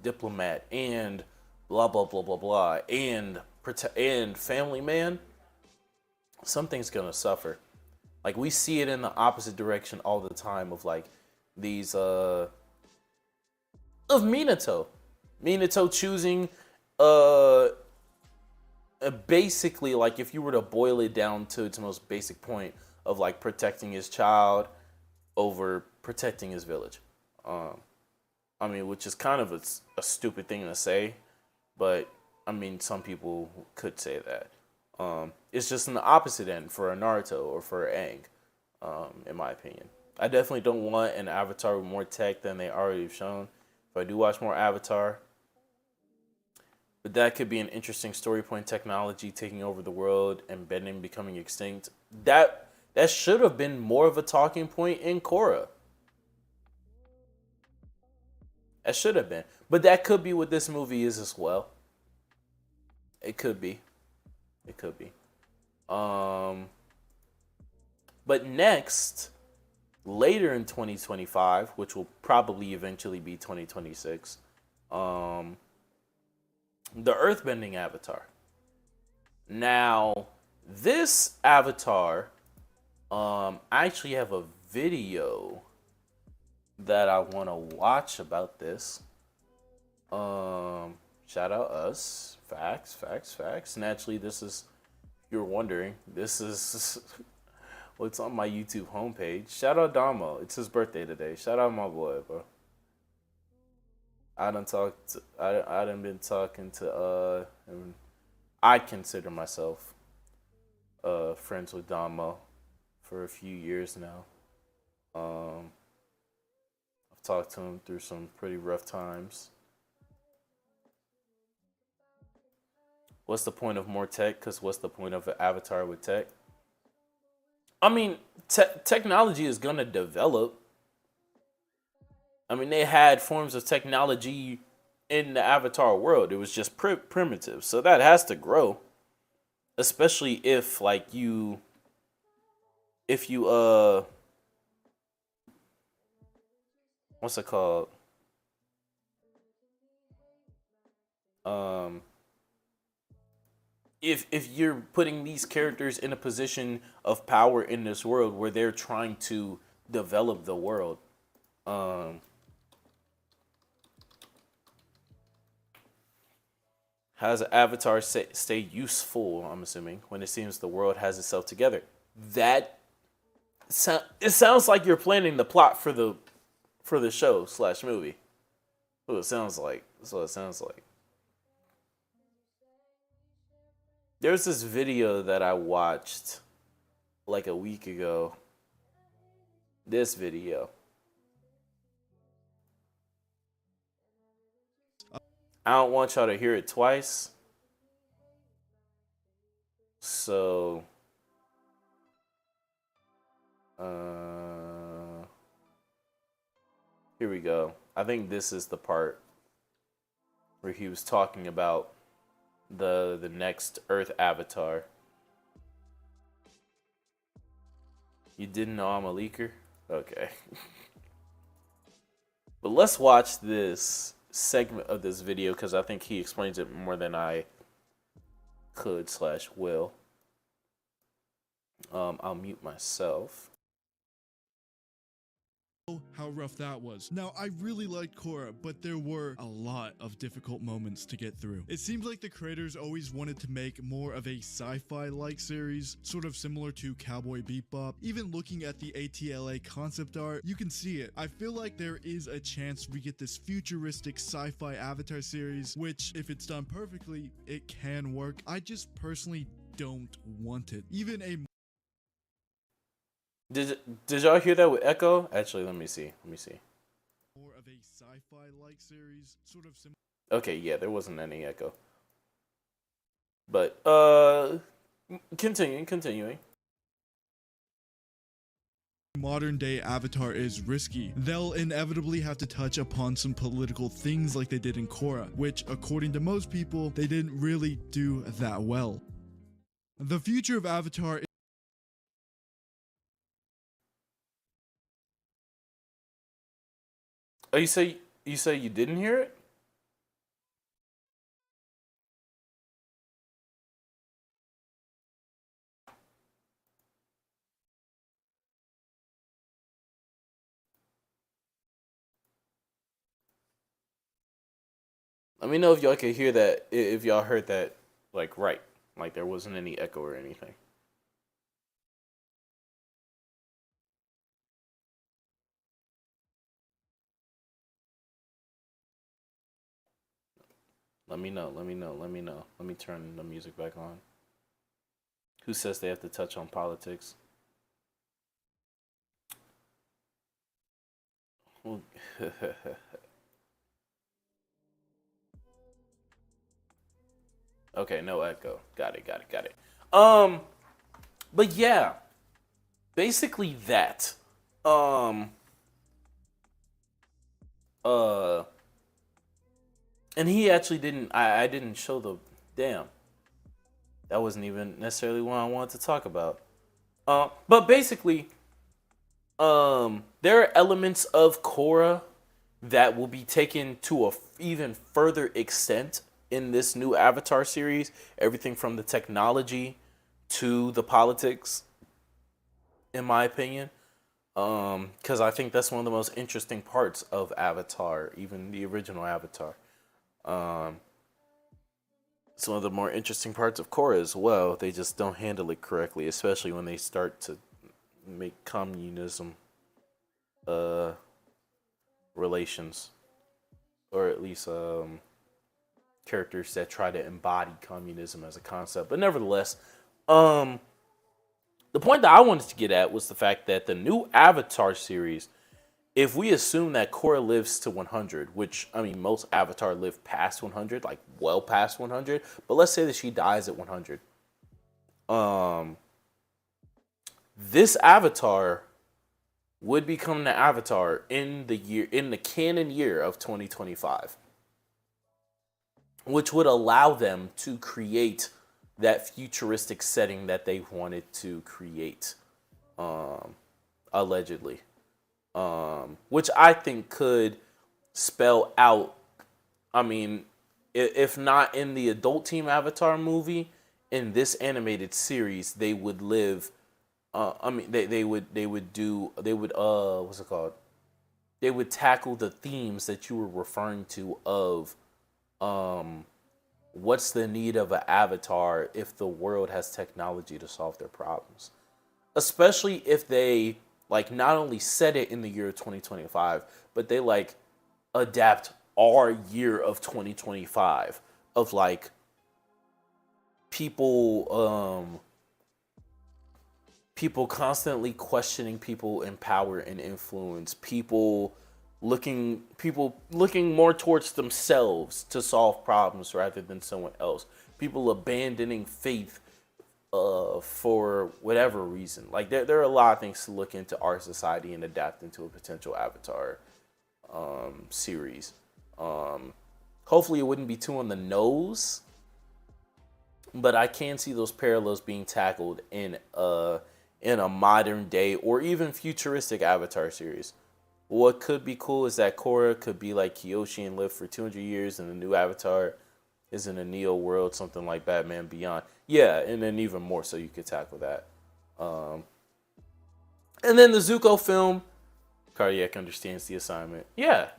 diplomat and blah blah blah blah blah and family man, something's gonna suffer. Like we see it in the opposite direction all the time of like these of Minato choosing basically, like if you were to boil it down to its most basic point of like protecting his child over protecting his village. I mean, which is kind of a stupid thing to say, but I mean, some people could say that. It's just an opposite end for a Naruto or for Aang, in my opinion. I definitely don't want an Avatar with more tech than they already have shown. If I do watch more Avatar, but that could be an interesting story point. Technology taking over the world and bending becoming extinct. That should have been more of a talking point in Korra. That should have been. But that could be what this movie is as well. It could be. It could be. But next, later in 2025, which will probably eventually be 2026, the Earthbending Avatar. Now, this Avatar, I actually have a video that I want to watch about this. Shout out us. Facts. Naturally, this is, if you're wondering, this is what's on my YouTube homepage. Shout out Damo. It's his birthday today. Shout out my boy, bro. I done been talking to and I consider myself friends with Damo for a few years now. I've talked to him through some pretty rough times. What's the point of more tech? Because what's the point of an Avatar with tech? I mean, technology is going to develop. I mean, they had forms of technology in the Avatar world. It was just primitive. So that has to grow. Especially if, like, what's it called? If you're putting these characters in a position of power in this world where they're trying to develop the world, How does Avatar stay useful, I'm assuming, when it seems the world has itself together? It sounds like you're planning the plot for the show / movie. That's what it sounds like. That's what it sounds like. There's this video that I watched like a week ago. This video. I don't want y'all to hear it twice. So, here we go. I think this is the part where he was talking about the next Earth Avatar. You didn't know I'm a leaker? Okay. But let's watch this segment of this video because I think he explains it more than I could / will. I'll mute myself. How rough that was. Now, I really liked Korra, but there were a lot of difficult moments to get through. It seems like the creators always wanted to make more of a sci-fi-like series, sort of similar to Cowboy Bebop. Even looking at the ATLA concept art, you can see it. I feel like there is a chance we get this futuristic sci-fi Avatar series, which, if it's done perfectly, it can work. I just personally don't want it. Even a Did y'all hear that with Echo? Actually, let me see. more of a sci-fi-like series, sort of similar. Okay, yeah, there wasn't any echo. But continuing. Modern day Avatar is risky. They'll inevitably have to touch upon some political things like they did in Korra, which, according to most people, they didn't really do that well. The future of Avatar is Oh, you say you didn't hear it? Let me know if y'all could hear that, if y'all heard that, like, right. Like, there wasn't any echo or anything. Let me know. Let me turn the music back on. Who says they have to touch on politics? Okay, no echo. Got it. But yeah, basically that. And he actually didn't. I didn't show the damn. That wasn't even necessarily what I wanted to talk about. But basically, there are elements of Korra that will be taken to a even further extent in this new Avatar series. Everything from the technology to the politics, in my opinion. Because I think that's one of the most interesting parts of Avatar, even the original Avatar. It's one of the more interesting parts of Korra as well. They just don't handle it correctly, especially when they start to make communism relations, or at least characters that try to embody communism as a concept. But nevertheless, the point that I wanted to get at was the fact that the new Avatar series, if we assume that Korra lives to 100, which, I mean, most Avatar live past 100, like well past 100, but let's say that she dies at 100. This Avatar would become the Avatar in the canon year of 2025, which would allow them to create that futuristic setting that they wanted to create, allegedly. Which I think could spell out, I mean, if not in the Adult Team Avatar movie, in this animated series, they would live, they would tackle the themes that you were referring to of, what's the need of an avatar if the world has technology to solve their problems? Especially if they like not only set it in the year 2025, but they like adapt our year of 2025 of like people constantly questioning people in power and influence, people looking more towards themselves to solve problems rather than someone else, people abandoning faith for whatever reason. Like there are a lot of things to look into our society and adapt into a potential Avatar series. Hopefully it wouldn't be too on the nose, but I can see those parallels being tackled in a modern day or even futuristic Avatar series. What could be cool is that Korra could be like Kyoshi and live for 200 years, and the new Avatar is in a Neo world, something like Batman Beyond. Yeah, and then even more so you could tackle that. And then the Zuko film, Cardiac understands the assignment. Yeah.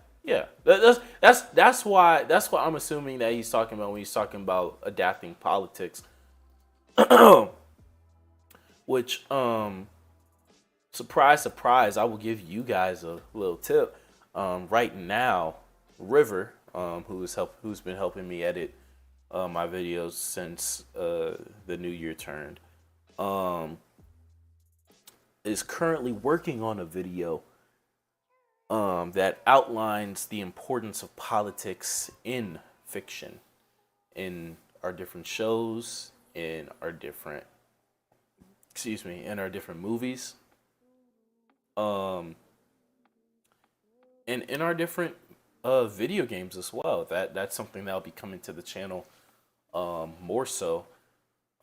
That's why I'm assuming that he's talking about when he's talking about adapting politics. Which surprise, surprise, I will give you guys a little tip. Right now, River, who's been helping me edit my videos since the new year turned, is currently working on a video that outlines the importance of politics in fiction, in our different shows, in our different movies, and in our different video games as well. That's something that'll be coming to the channel more so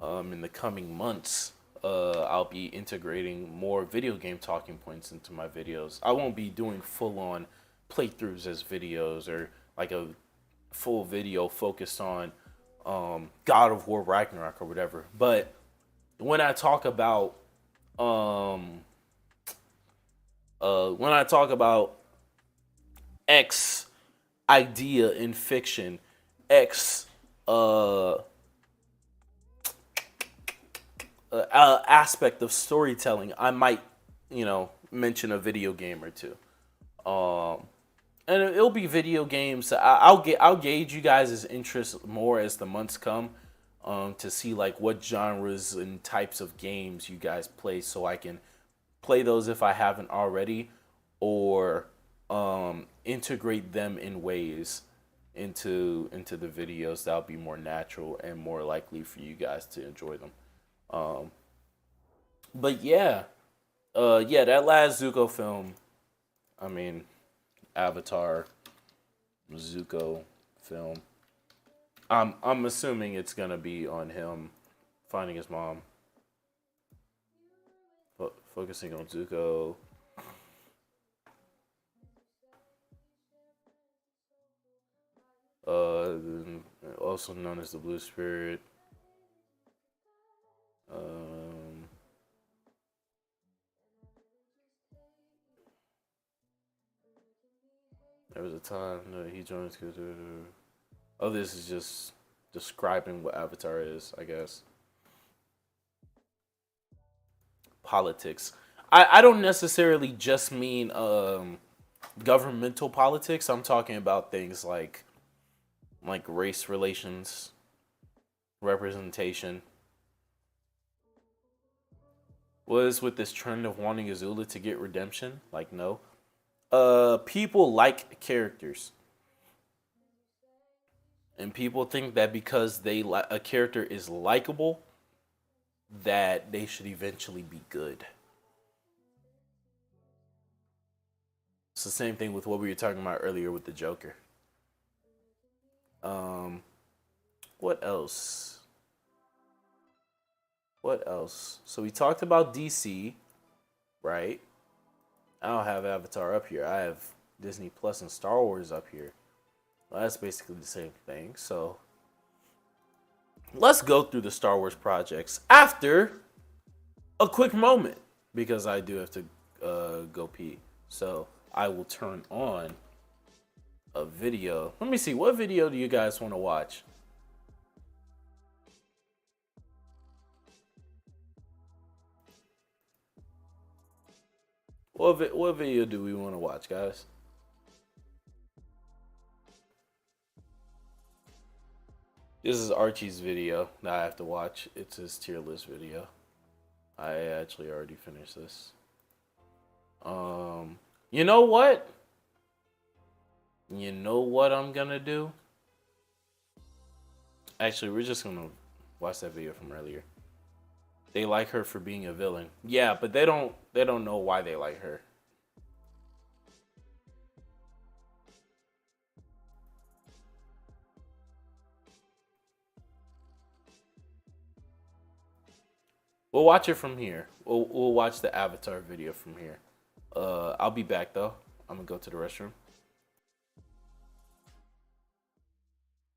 in the coming months. I'll be integrating more video game talking points into my videos. I won't be doing full-on playthroughs as videos or like a full video focused on God of War Ragnarok or whatever. But when I talk about X idea in fiction, X aspect of storytelling, I might, mention a video game or two. And it'll be video games. I'll gauge you guys' interest more as the months come, to see like what genres and types of games you guys play, so I can play those if I haven't already, or integrate them in ways into the videos that'll be more natural and more likely for you guys to enjoy them. But yeah, that last Zuko film, Avatar Zuko film, I'm assuming it's gonna be on him finding his mom, focusing on Zuko. Also known as the Blue Spirit. There was a time that he joined. Oh, this is just describing what Avatar is, I guess. Politics. I don't necessarily just mean governmental politics. I'm talking about things like race relations, representation. What is with this trend of wanting Azula to get redemption? Like, no. People like characters. And people think that because a character is likable, that they should eventually be good. It's the same thing with what we were talking about earlier with the Joker. What else? So we talked about DC, right? I don't have Avatar up here. I have Disney Plus and Star Wars up here. Well, that's basically the same thing. So let's go through the Star Wars projects after a quick moment, because I do have to go pee. So I will turn on a video. Let me see. What video do you guys want to watch? What video do we want to watch, guys? This is Archie's video that I have to watch. It's his tier list video. I actually already finished this. You know what? You know what I'm gonna do? Actually, we're just gonna watch that video from earlier. They like her for being a villain. Yeah, but they don't know why they like her. We'll watch it from here. We'll watch the Avatar video from here. I'll be back though. I'm gonna go to the restroom.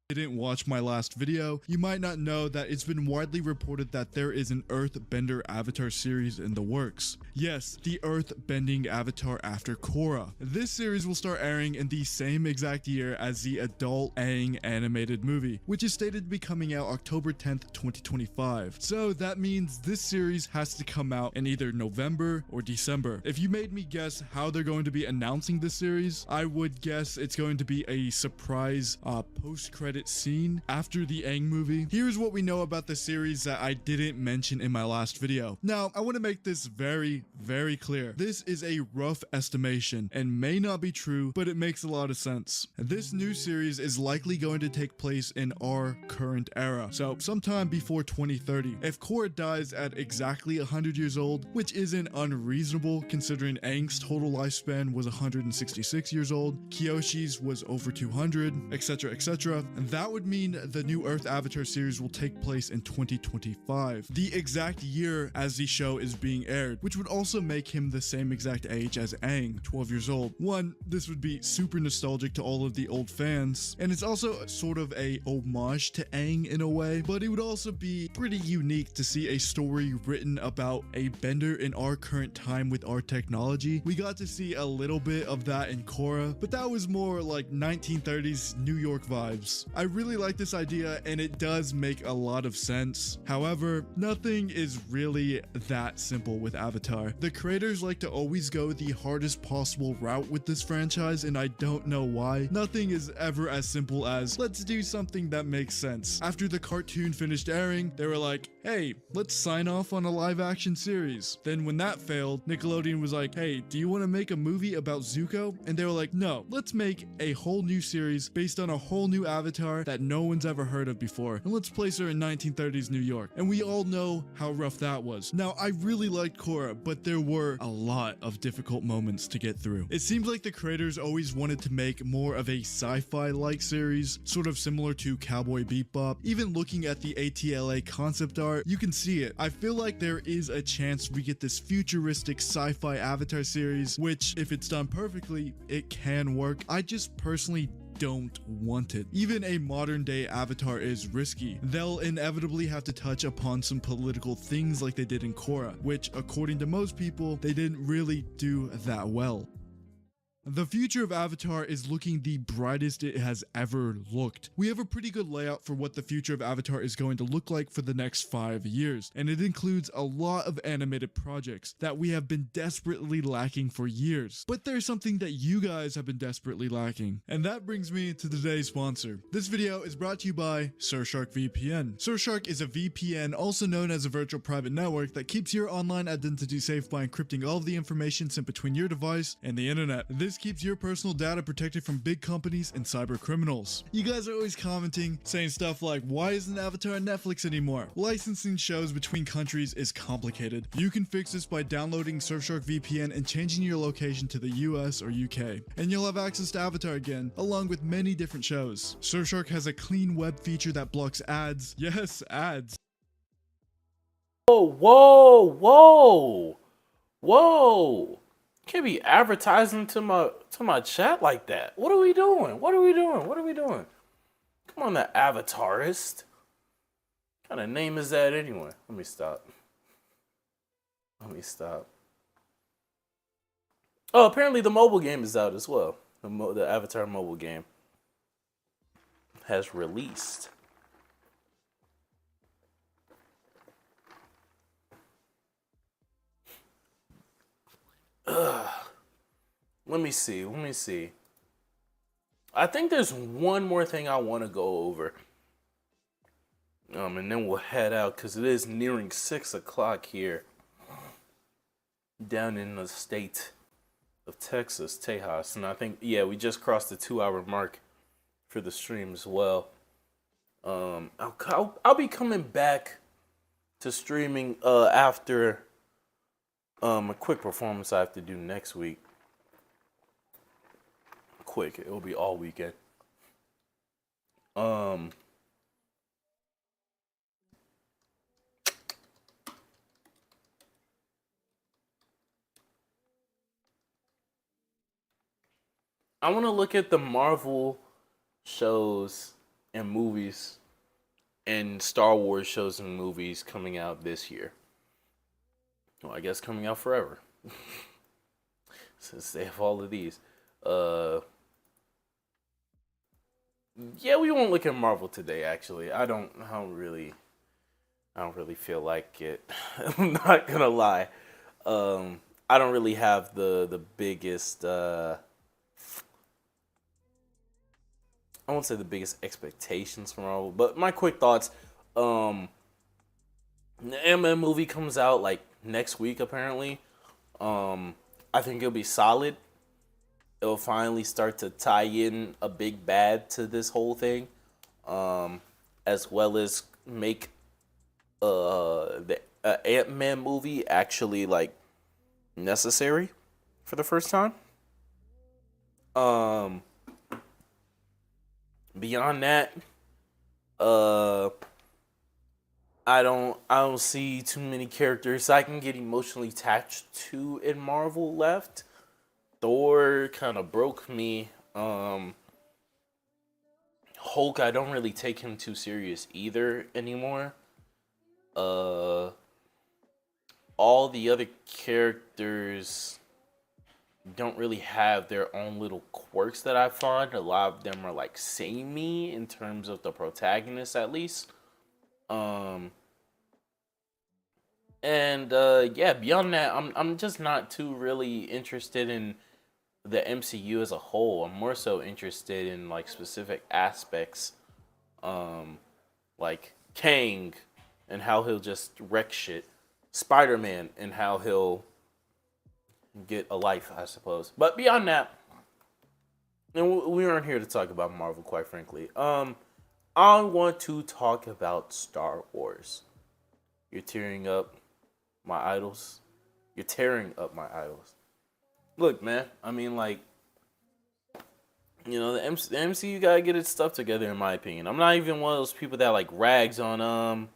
Didn't watch my last video, you might not know that it's been widely reported that there is an Earthbender Avatar series in the works. Yes, the Earthbending Avatar after Korra. This series will start airing in the same exact year as the adult Aang animated movie, which is stated to be coming out October 10th, 2025. So that means this series has to come out in either November or December. If you made me guess how they're going to be announcing this series, I would guess it's going to be a surprise post-credit scene after the Aang movie. Here's what we know about the series that I didn't mention in my last video. Now, I want to make this very clear. This is a rough estimation and may not be true, but it makes a lot of sense. This new series is likely going to take place in our current era, so sometime before 2030. If Korra dies at exactly 100 years old, which isn't unreasonable considering Aang's total lifespan was 166 years old, Kyoshi's was over 200, etc, etc, and that would mean the new Earth Avatar series will take place in 2025, the exact year as the show is being aired, which would also make him the same exact age as Aang, 12 years old. One, this would be super nostalgic to all of the old fans, and it's also sort of a homage to Aang in a way, but it would also be pretty unique to see a story written about a bender in our current time with our technology. We got to see a little bit of that in Korra, but that was more like 1930s New York vibes. I really like this idea and it does make a lot of sense. However, nothing is really that simple with Avatar. The creators like to always go the hardest possible route with this franchise, and I don't know why. Nothing is ever as simple as, let's do something that makes sense. After the cartoon finished airing, they were like, hey, let's sign off on a live action series. Then when that failed, Nickelodeon was like, hey, do you want to make a movie about Zuko? And they were like, no, let's make a whole new series based on a whole new Avatar that no one's ever heard of before, and let's place her in 1930s New York. And we all know how rough that was. Now, I really liked Korra, but there were a lot of difficult moments to get through. It seems like the creators always wanted to make more of a sci-fi like series, sort of similar to Cowboy Bebop. Even looking at the ATLA concept art, you can see it. I feel like there is a chance we get this futuristic sci-fi Avatar series, which if it's done perfectly, it can work. I just personally don't want it. Even a modern day Avatar is risky. They'll inevitably have to touch upon some political things like they did in Korra, which according to most people, they didn't really do that well. The future of Avatar is looking the brightest it has ever looked. We have a pretty good layout for what the future of Avatar is going to look like for the next 5 years, and it includes a lot of animated projects that we have been desperately lacking for years. But there's something that you guys have been desperately lacking, and that brings me to today's sponsor. This video is brought to you by Surfshark VPN. Surfshark is a VPN, also known as a virtual private network, that keeps your online identity safe by encrypting all of the information sent between your device and the internet. This keeps your personal data protected from big companies and cyber criminals. You guys are always commenting, saying stuff like, why isn't Avatar on Netflix anymore? Licensing shows between countries is complicated. You can fix this by downloading Surfshark VPN and changing your location to the US or UK. And you'll have access to Avatar again, along with many different shows. Surfshark has a clean web feature that blocks ads. Yes, ads. Whoa. Can't be advertising to my chat like that. What are we doing? Come on, the Avatarist. What kind of name is that anyway? Let me stop. Oh, apparently the mobile game is out as well. The Avatar mobile game has released. Let me see. I think there's one more thing I want to go over. And then we'll head out because it is nearing 6 o'clock here down in the state of Texas, Tejas. And I think, we just crossed the 2-hour mark for the stream as well. I'll be coming back to streaming after a quick performance I have to do next week. Quick, it'll be all weekend. I want to look at the Marvel shows and movies and Star Wars shows and movies coming out this year. Well, I guess coming out forever. Since they have all of these. We won't look at Marvel today, actually. I don't really feel like it. I'm not gonna lie. I don't really have the biggest I won't say the biggest expectations from Marvel, but my quick thoughts. The Ant-Man movie comes out like next week, apparently. I think it'll be solid. It'll finally start to tie in a big bad to this whole thing, as well as make the Ant-Man movie actually like necessary for the first time. Beyond that, I don't see too many characters I can get emotionally attached to in Marvel left. Thor kind of broke me. Hulk, I don't really take him too serious either anymore. All the other characters don't really have their own little quirks that I find. A lot of them are like samey in terms of the protagonist, at least. Beyond that, I'm just not too really interested in the MCU as a whole. I'm more so interested in like specific aspects, like Kang and how he'll just wreck shit. Spider-Man and how he'll get a life, I suppose. But beyond that, and we aren't here to talk about Marvel, quite frankly. I want to talk about Star Wars. You're tearing up my idols. You're tearing up my idols. Look, man. I mean, like, you know, the MCU gotta get its stuff together, in my opinion. I'm not even one of those people that like rags on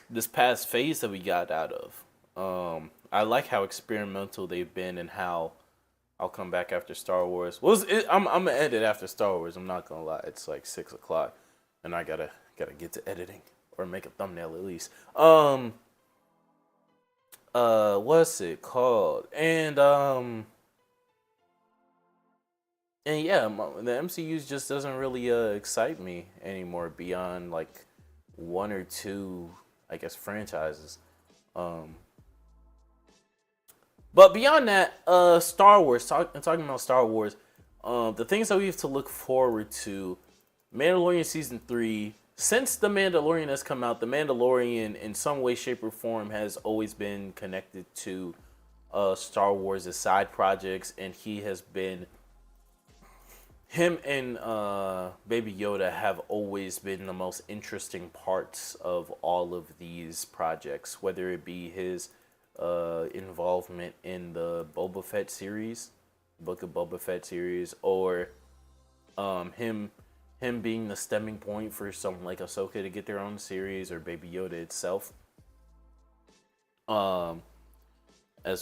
this past phase that we got out of. I like how experimental they've been and how I'll come back after Star Wars. I'm gonna end it after Star Wars. I'm not gonna lie. It's like 6 o'clock, and I gotta get to editing or make a thumbnail at least. What's it called? And yeah, the MCU just doesn't really excite me anymore beyond like one or two, I guess, franchises. But beyond that, Star Wars, talking about Star Wars, the things that we have to look forward to, Mandalorian Season 3, since The Mandalorian has come out, The Mandalorian in some way, shape, or form has always been connected to Star Wars' side projects, and him and Baby Yoda have always been the most interesting parts of all of these projects, whether it be his involvement in the Boba Fett series, Book of Boba Fett series, or him being the stemming point for someone like Ahsoka to get their own series, or Baby Yoda itself, as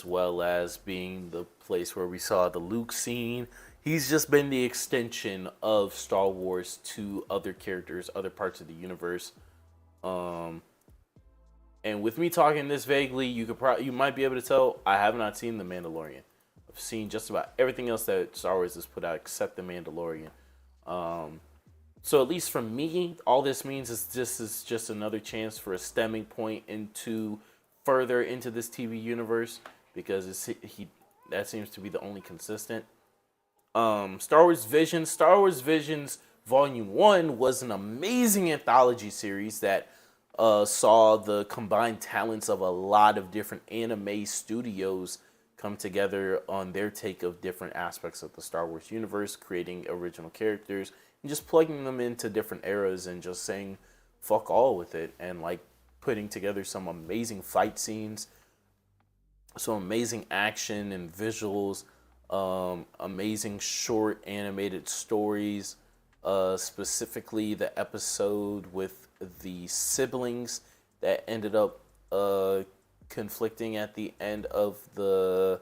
well as being the place where we saw the Luke scene. He's just been the extension of Star Wars to other characters, other parts of the universe. And with me talking this vaguely, you might be able to tell I have not seen The Mandalorian. I've seen just about everything else that Star Wars has put out except The Mandalorian. So at least for me, all this means is this is just another chance for a stemming point further into this TV universe. because he that seems to be the only consistent. Star Wars Visions Volume 1 was an amazing anthology series that saw the combined talents of a lot of different anime studios come together on their take of different aspects of the Star Wars universe, creating original characters and just plugging them into different eras and just saying fuck all with it, and like putting together some amazing fight scenes, some amazing action and visuals, amazing short animated stories, specifically the episode with the siblings that ended up conflicting at the end of the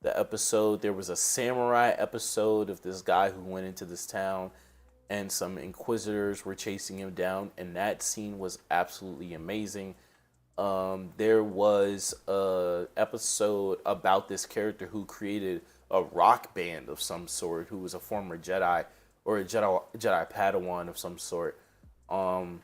episode. There was a samurai episode of this guy who went into this town and some inquisitors were chasing him down, and that scene was absolutely amazing. There was a episode about this character who created a rock band of some sort, who was a former Jedi or a Jedi Padawan of some sort, and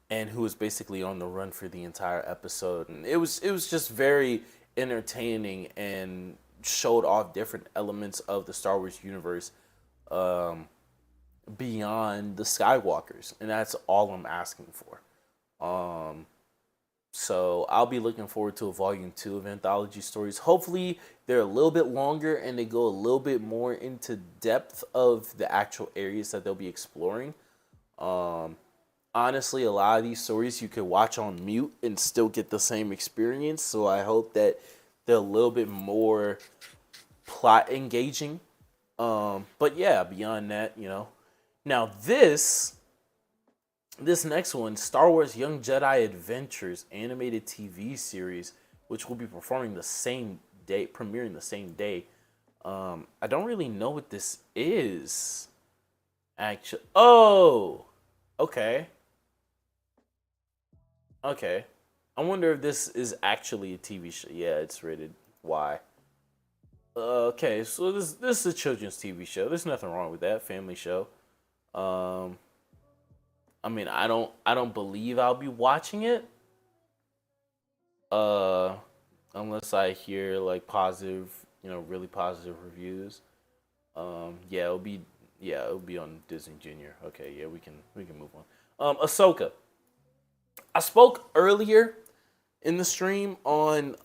who was basically on the run for the entire episode. And it was just very entertaining and showed off different elements of the Star Wars universe beyond the Skywalkers, and that's all I'm asking for. So I'll be looking forward to a volume 2 of anthology stories. Hopefully they're a little bit longer and they go a little bit more into depth of the actual areas that they'll be exploring. Honestly, a lot of these stories you could watch on mute and still get the same experience. So I hope that they're a little bit more plot engaging. But yeah, beyond that, you know. Now this next one, Star Wars Young Jedi Adventures animated TV series, which will be premiering the same day. I don't really know what this is. Actually, oh, okay. I wonder if this is actually a TV show. Yeah, it's rated Y. Okay, so this is a children's TV show. There's nothing wrong with that. Family show. I mean, I don't believe I'll be watching it. Unless I hear like positive, really positive reviews. It'll be on Disney Junior. Okay, yeah, we can move on. Ahsoka. I spoke earlier in the stream on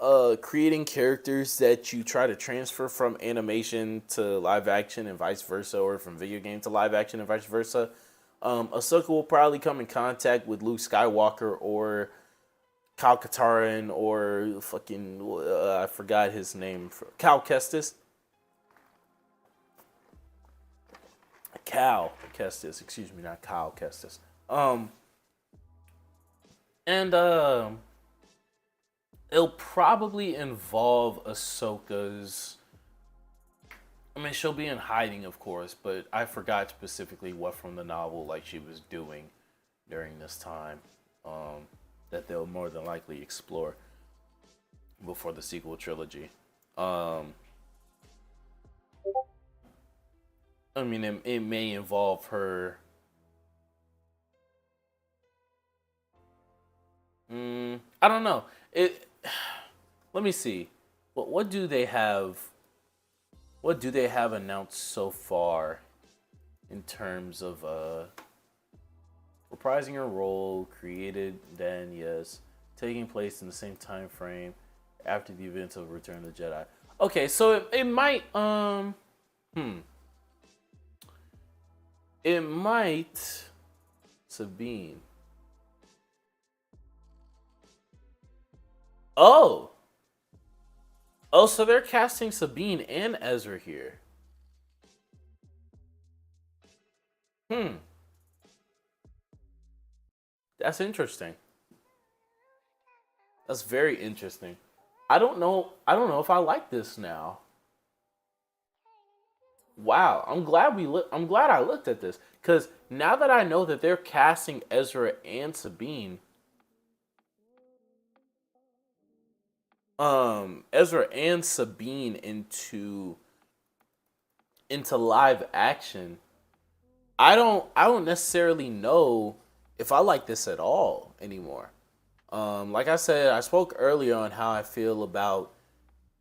creating characters that you try to transfer from animation to live action and vice versa, or from video game to live action and vice versa. Ahsoka will probably come in contact with Luke Skywalker or Cal Katarn or fucking I forgot his name. Cal Kestis. Cal Kestis, excuse me, not Kyle Kestis. It'll probably involve Ahsoka's. I mean, she'll be in hiding, of course, but I forgot specifically what from the novel like she was doing during this time that they'll more than likely explore before the sequel trilogy. I mean, it may involve her. I don't know. Let me see. What do they have? What do they have announced so far in terms of reprising her role, created then, yes, taking place in the same time frame after the events of Return of the Jedi. Okay, so it might it might Sabine. Oh, so they're casting Sabine and Ezra here. That's interesting. That's very interesting. I don't know if I like this now. Wow, I'm glad I looked at this, cuz now that I know that they're casting Ezra and Sabine, Ezra and Sabine into live action, I don't necessarily know if I like this at all anymore. Like I said, I spoke earlier on how I feel about,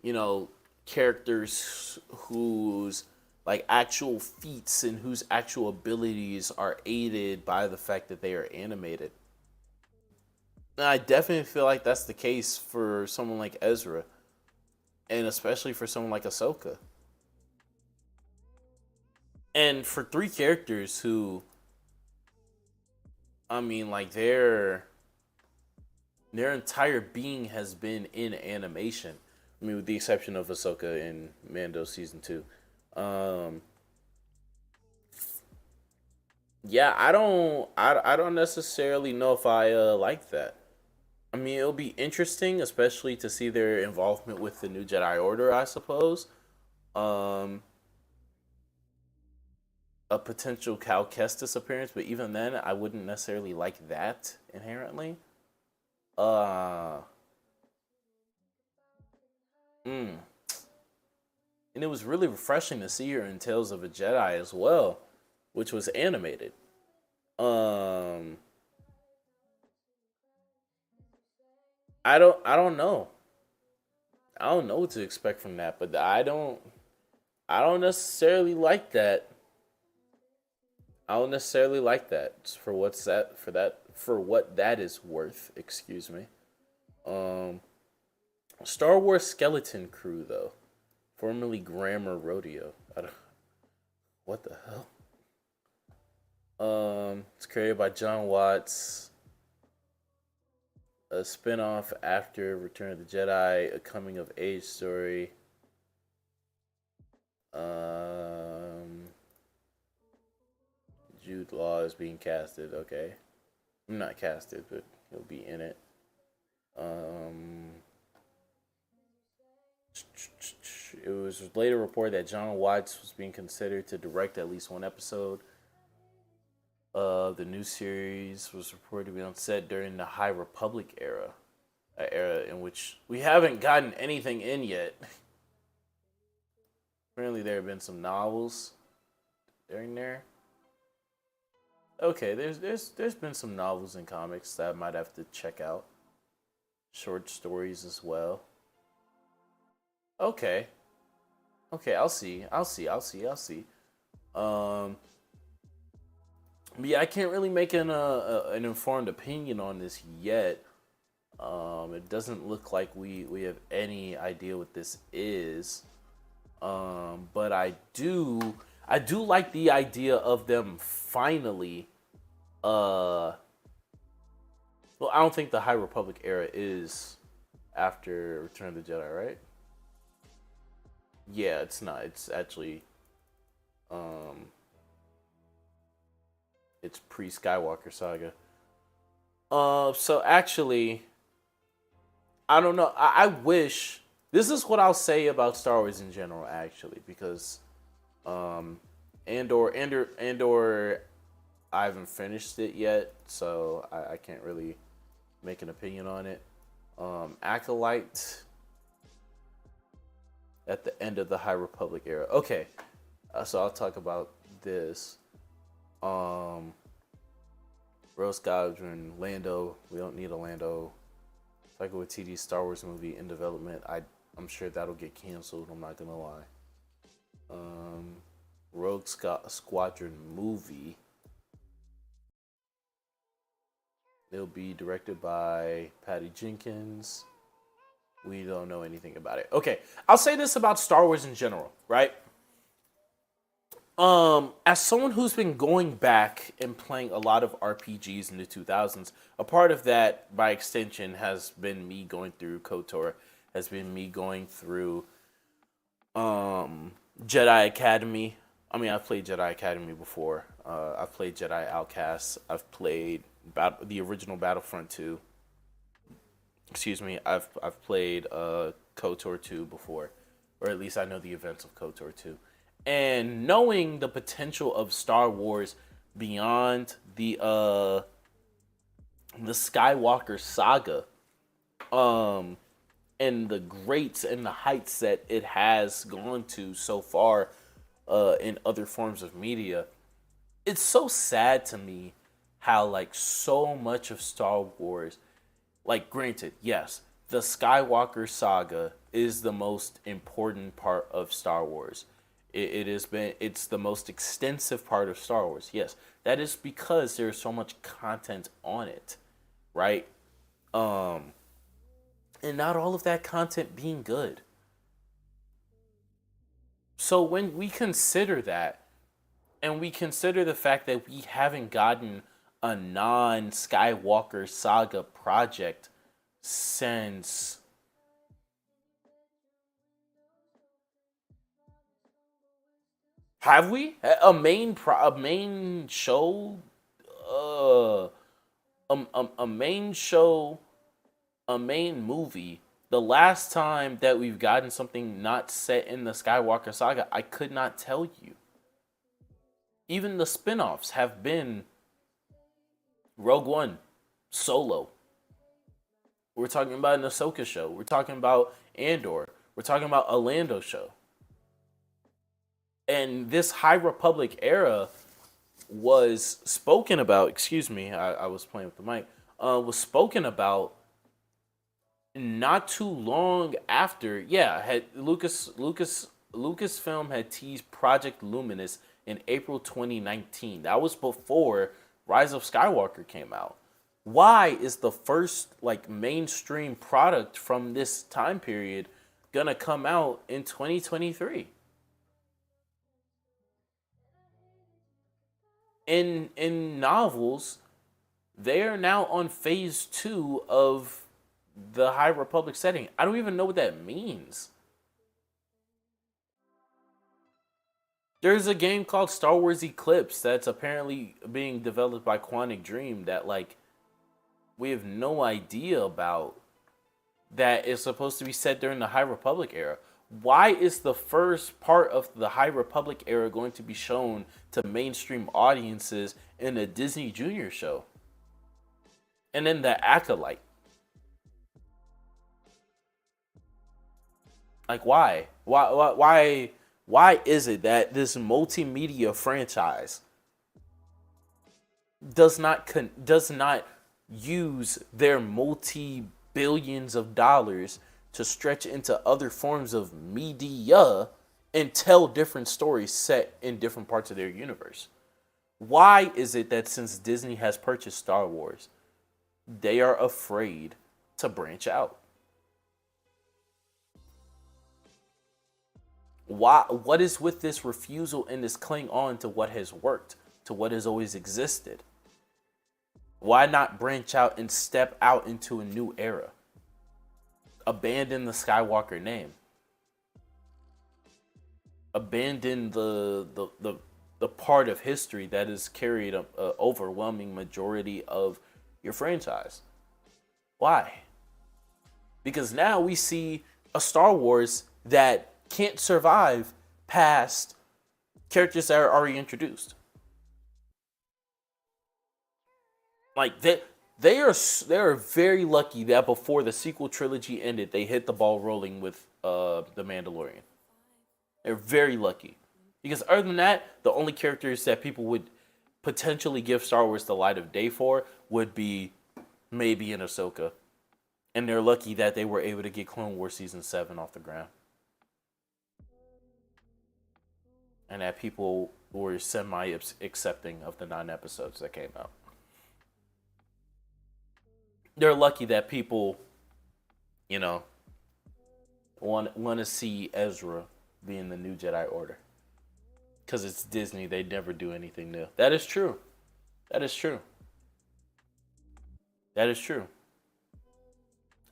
you know, characters whose like actual feats and whose actual abilities are aided by the fact that they are animated. And I definitely feel like that's the case for someone like Ezra, and especially for someone like Ahsoka. And for three characters who, I mean, like their entire being has been in animation. I mean, with the exception of Ahsoka in Mando season 2. Yeah, I don't necessarily know if I like that. I mean, it'll be interesting, especially to see their involvement with the new Jedi Order, I suppose. Um, a potential Cal Kestis appearance, but even then, I wouldn't necessarily like that inherently. Uh, mm. And it was really refreshing to see her in Tales of a Jedi as well, which was animated. Um, I don't know. I don't know what to expect from that, but I don't necessarily like that. I don't necessarily like that for for what that is worth, excuse me. Um Star Wars Skeleton Crew though, formerly Grammar Rodeo. I don't, what the hell? It's created by John Watts. A spin-off after Return of the Jedi, a coming of age story. Jude Law is being casted, okay. Not casted, but he'll be in it. It was later reported that John Watts was being considered to direct at least one episode. The new series was reported to be on set during the High Republic era, an era in which we haven't gotten anything in yet. Apparently, there have been some novels during there. Okay, there's been some novels and comics that I might have to check out. Short stories as well. Okay. Okay, I'll see. Um, but yeah, I can't really make an informed opinion on this yet. It doesn't look like we have any idea what this is. But I do like the idea of them finally. Well, I don't think the High Republic era is after Return of the Jedi, right? Yeah, it's not. It's actually, it's pre-Skywalker saga. So actually, I don't know. I wish this is what I'll say about Star Wars in general, actually, because, Andor, I haven't finished it yet, so I can't really make an opinion on it. Acolyte at the end of the High Republic era. Okay, so I'll talk about this. Rogue Squadron, Lando. We don't need a Lando. Taika Waititi's Star Wars movie in development. I'm sure that'll get canceled. I'm not gonna lie. Rogue Squadron movie. It'll be directed by Patty Jenkins. We don't know anything about it. Okay, I'll say this about Star Wars in general, right? As someone who's been going back and playing a lot of RPGs in the 2000s, a part of that, by extension, has been me going through KOTOR, has been me going through Jedi Academy. I mean, I've played Jedi Academy before. I've played Jedi Outcast. I've played the original Battlefront 2. Excuse me. I've played KOTOR 2 before, or at least I know the events of KOTOR 2. And knowing the potential of Star Wars beyond the Skywalker saga, and the greats and the heights that it has gone to so far, in other forms of media, it's so sad to me how like so much of Star Wars Like, granted, yes, the Skywalker saga is the most important part of Star Wars. It's the most extensive part of Star Wars. Yes, that is because there's so much content on it, right? And not all of that content being good. So when we consider that, and we consider the fact that we haven't gotten a non-Skywalker saga project since have we a main show a main show, a main movie? The last time that we've gotten something not set in the Skywalker saga, I could not tell you. Even the spin-offs have been Rogue One, Solo. We're talking about an Ahsoka show. We're talking about Andor. We're talking about a Lando show. And this High Republic era was spoken about, excuse me, I was playing with the mic, was spoken about not too long after. Yeah, had Lucasfilm had teased Project Luminous in April 2019. That was before Rise of Skywalker came out. Why is the first like mainstream product from this time period gonna come out in 2023? In novels, they are now on phase 2 of the High Republic setting. I don't even know what that means. There's a game called Star Wars Eclipse that's apparently being developed by Quantic Dream that like we have no idea about, that is supposed to be set during the High Republic era. Why is the first part of the High Republic era going to be shown to mainstream audiences in a Disney Junior show? And then the Acolyte. Like, why? Why is it that this multimedia franchise does not use their multi-billions of dollars to stretch into other forms of media and tell different stories set in different parts of their universe? Why is it that since Disney has purchased Star Wars, they are afraid to branch out? Why? What is with this refusal and this cling on to what has worked, to what has always existed? Why not branch out and step out into a new era? Abandon the Skywalker name. Abandon the part of history that has carried an overwhelming majority of your franchise. Why? Because now we see a Star Wars that can't survive past characters that are already introduced. Like they are very lucky that before the sequel trilogy ended, they hit the ball rolling with The Mandalorian. They're very lucky. Because other than that, the only characters that people would potentially give Star Wars the light of day for would be maybe an Ahsoka. And they're lucky that they were able to get Clone Wars Season 7 off the ground. And that people were semi-accepting of the 9 episodes that came out. They're lucky that people, want to see Ezra being the new Jedi Order. Because it's Disney, they never do anything new. That is true. That is true. That is true.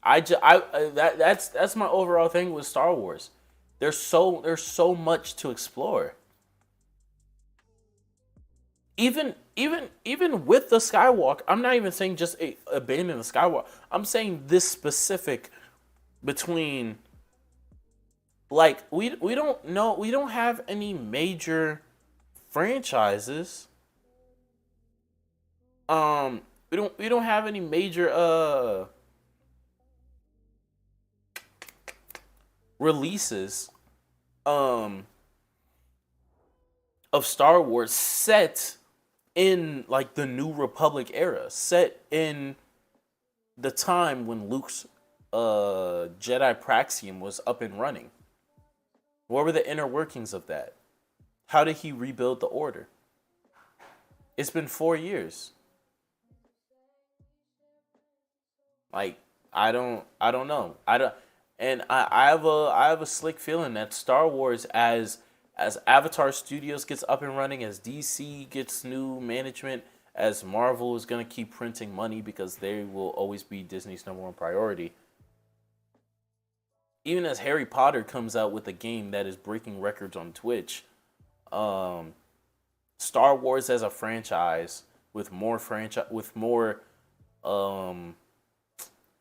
That's my overall thing with Star Wars. There's so much to explore. Even with the Skywalker, I'm not even saying just abandon the Skywalker. I'm saying this specific between, like, we don't have any major franchises. We don't have any major releases of Star Wars set in like the New Republic era, set in the time when Luke's Jedi Praxium was up and running? What were the inner workings of that? How did he rebuild the Order? It's been 4 years. Like, I don't know. I have a slick feeling that Star Wars, as Avatar Studios gets up and running, as DC gets new management, as Marvel is gonna keep printing money because they will always be Disney's #1 priority. Even as Harry Potter comes out with a game that is breaking records on Twitch, Star Wars as a franchise with more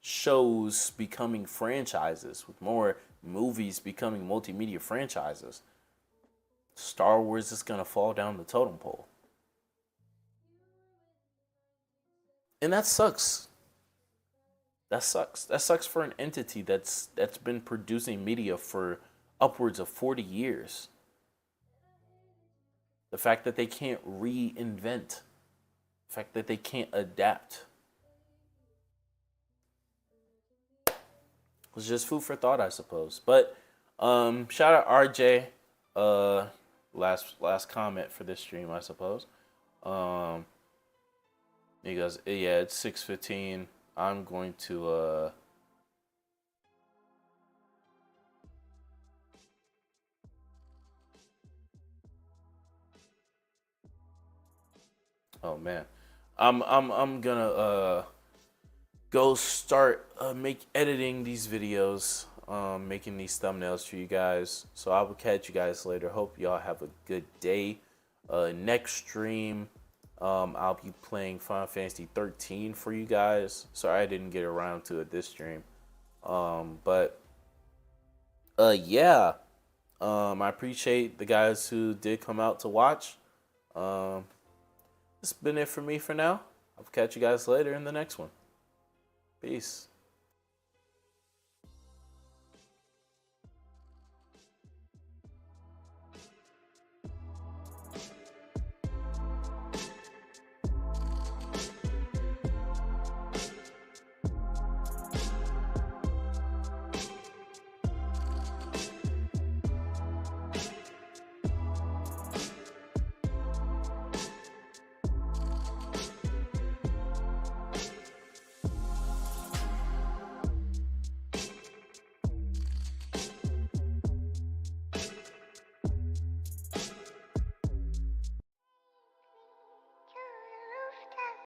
shows becoming franchises, with more movies becoming multimedia franchises, Star Wars is gonna fall down the totem pole. And that sucks. That sucks. That sucks for an entity that's been producing media for upwards of 40 years. The fact that they can't reinvent. The fact that they can't adapt. Was just food for thought, I suppose. But shout out RJ. Last comment for this stream, I suppose. He goes, yeah, it's 6:15. I'm going to oh man. I'm gonna go start editing these videos, making these thumbnails for you guys. So I will catch you guys later. Hope y'all have a good day. Next stream, I'll be playing Final Fantasy 13 for you guys. Sorry I didn't get around to it this stream. But yeah. I appreciate the guys who did come out to watch. This has been it for me for now. I'll catch you guys later in the next one. Peace.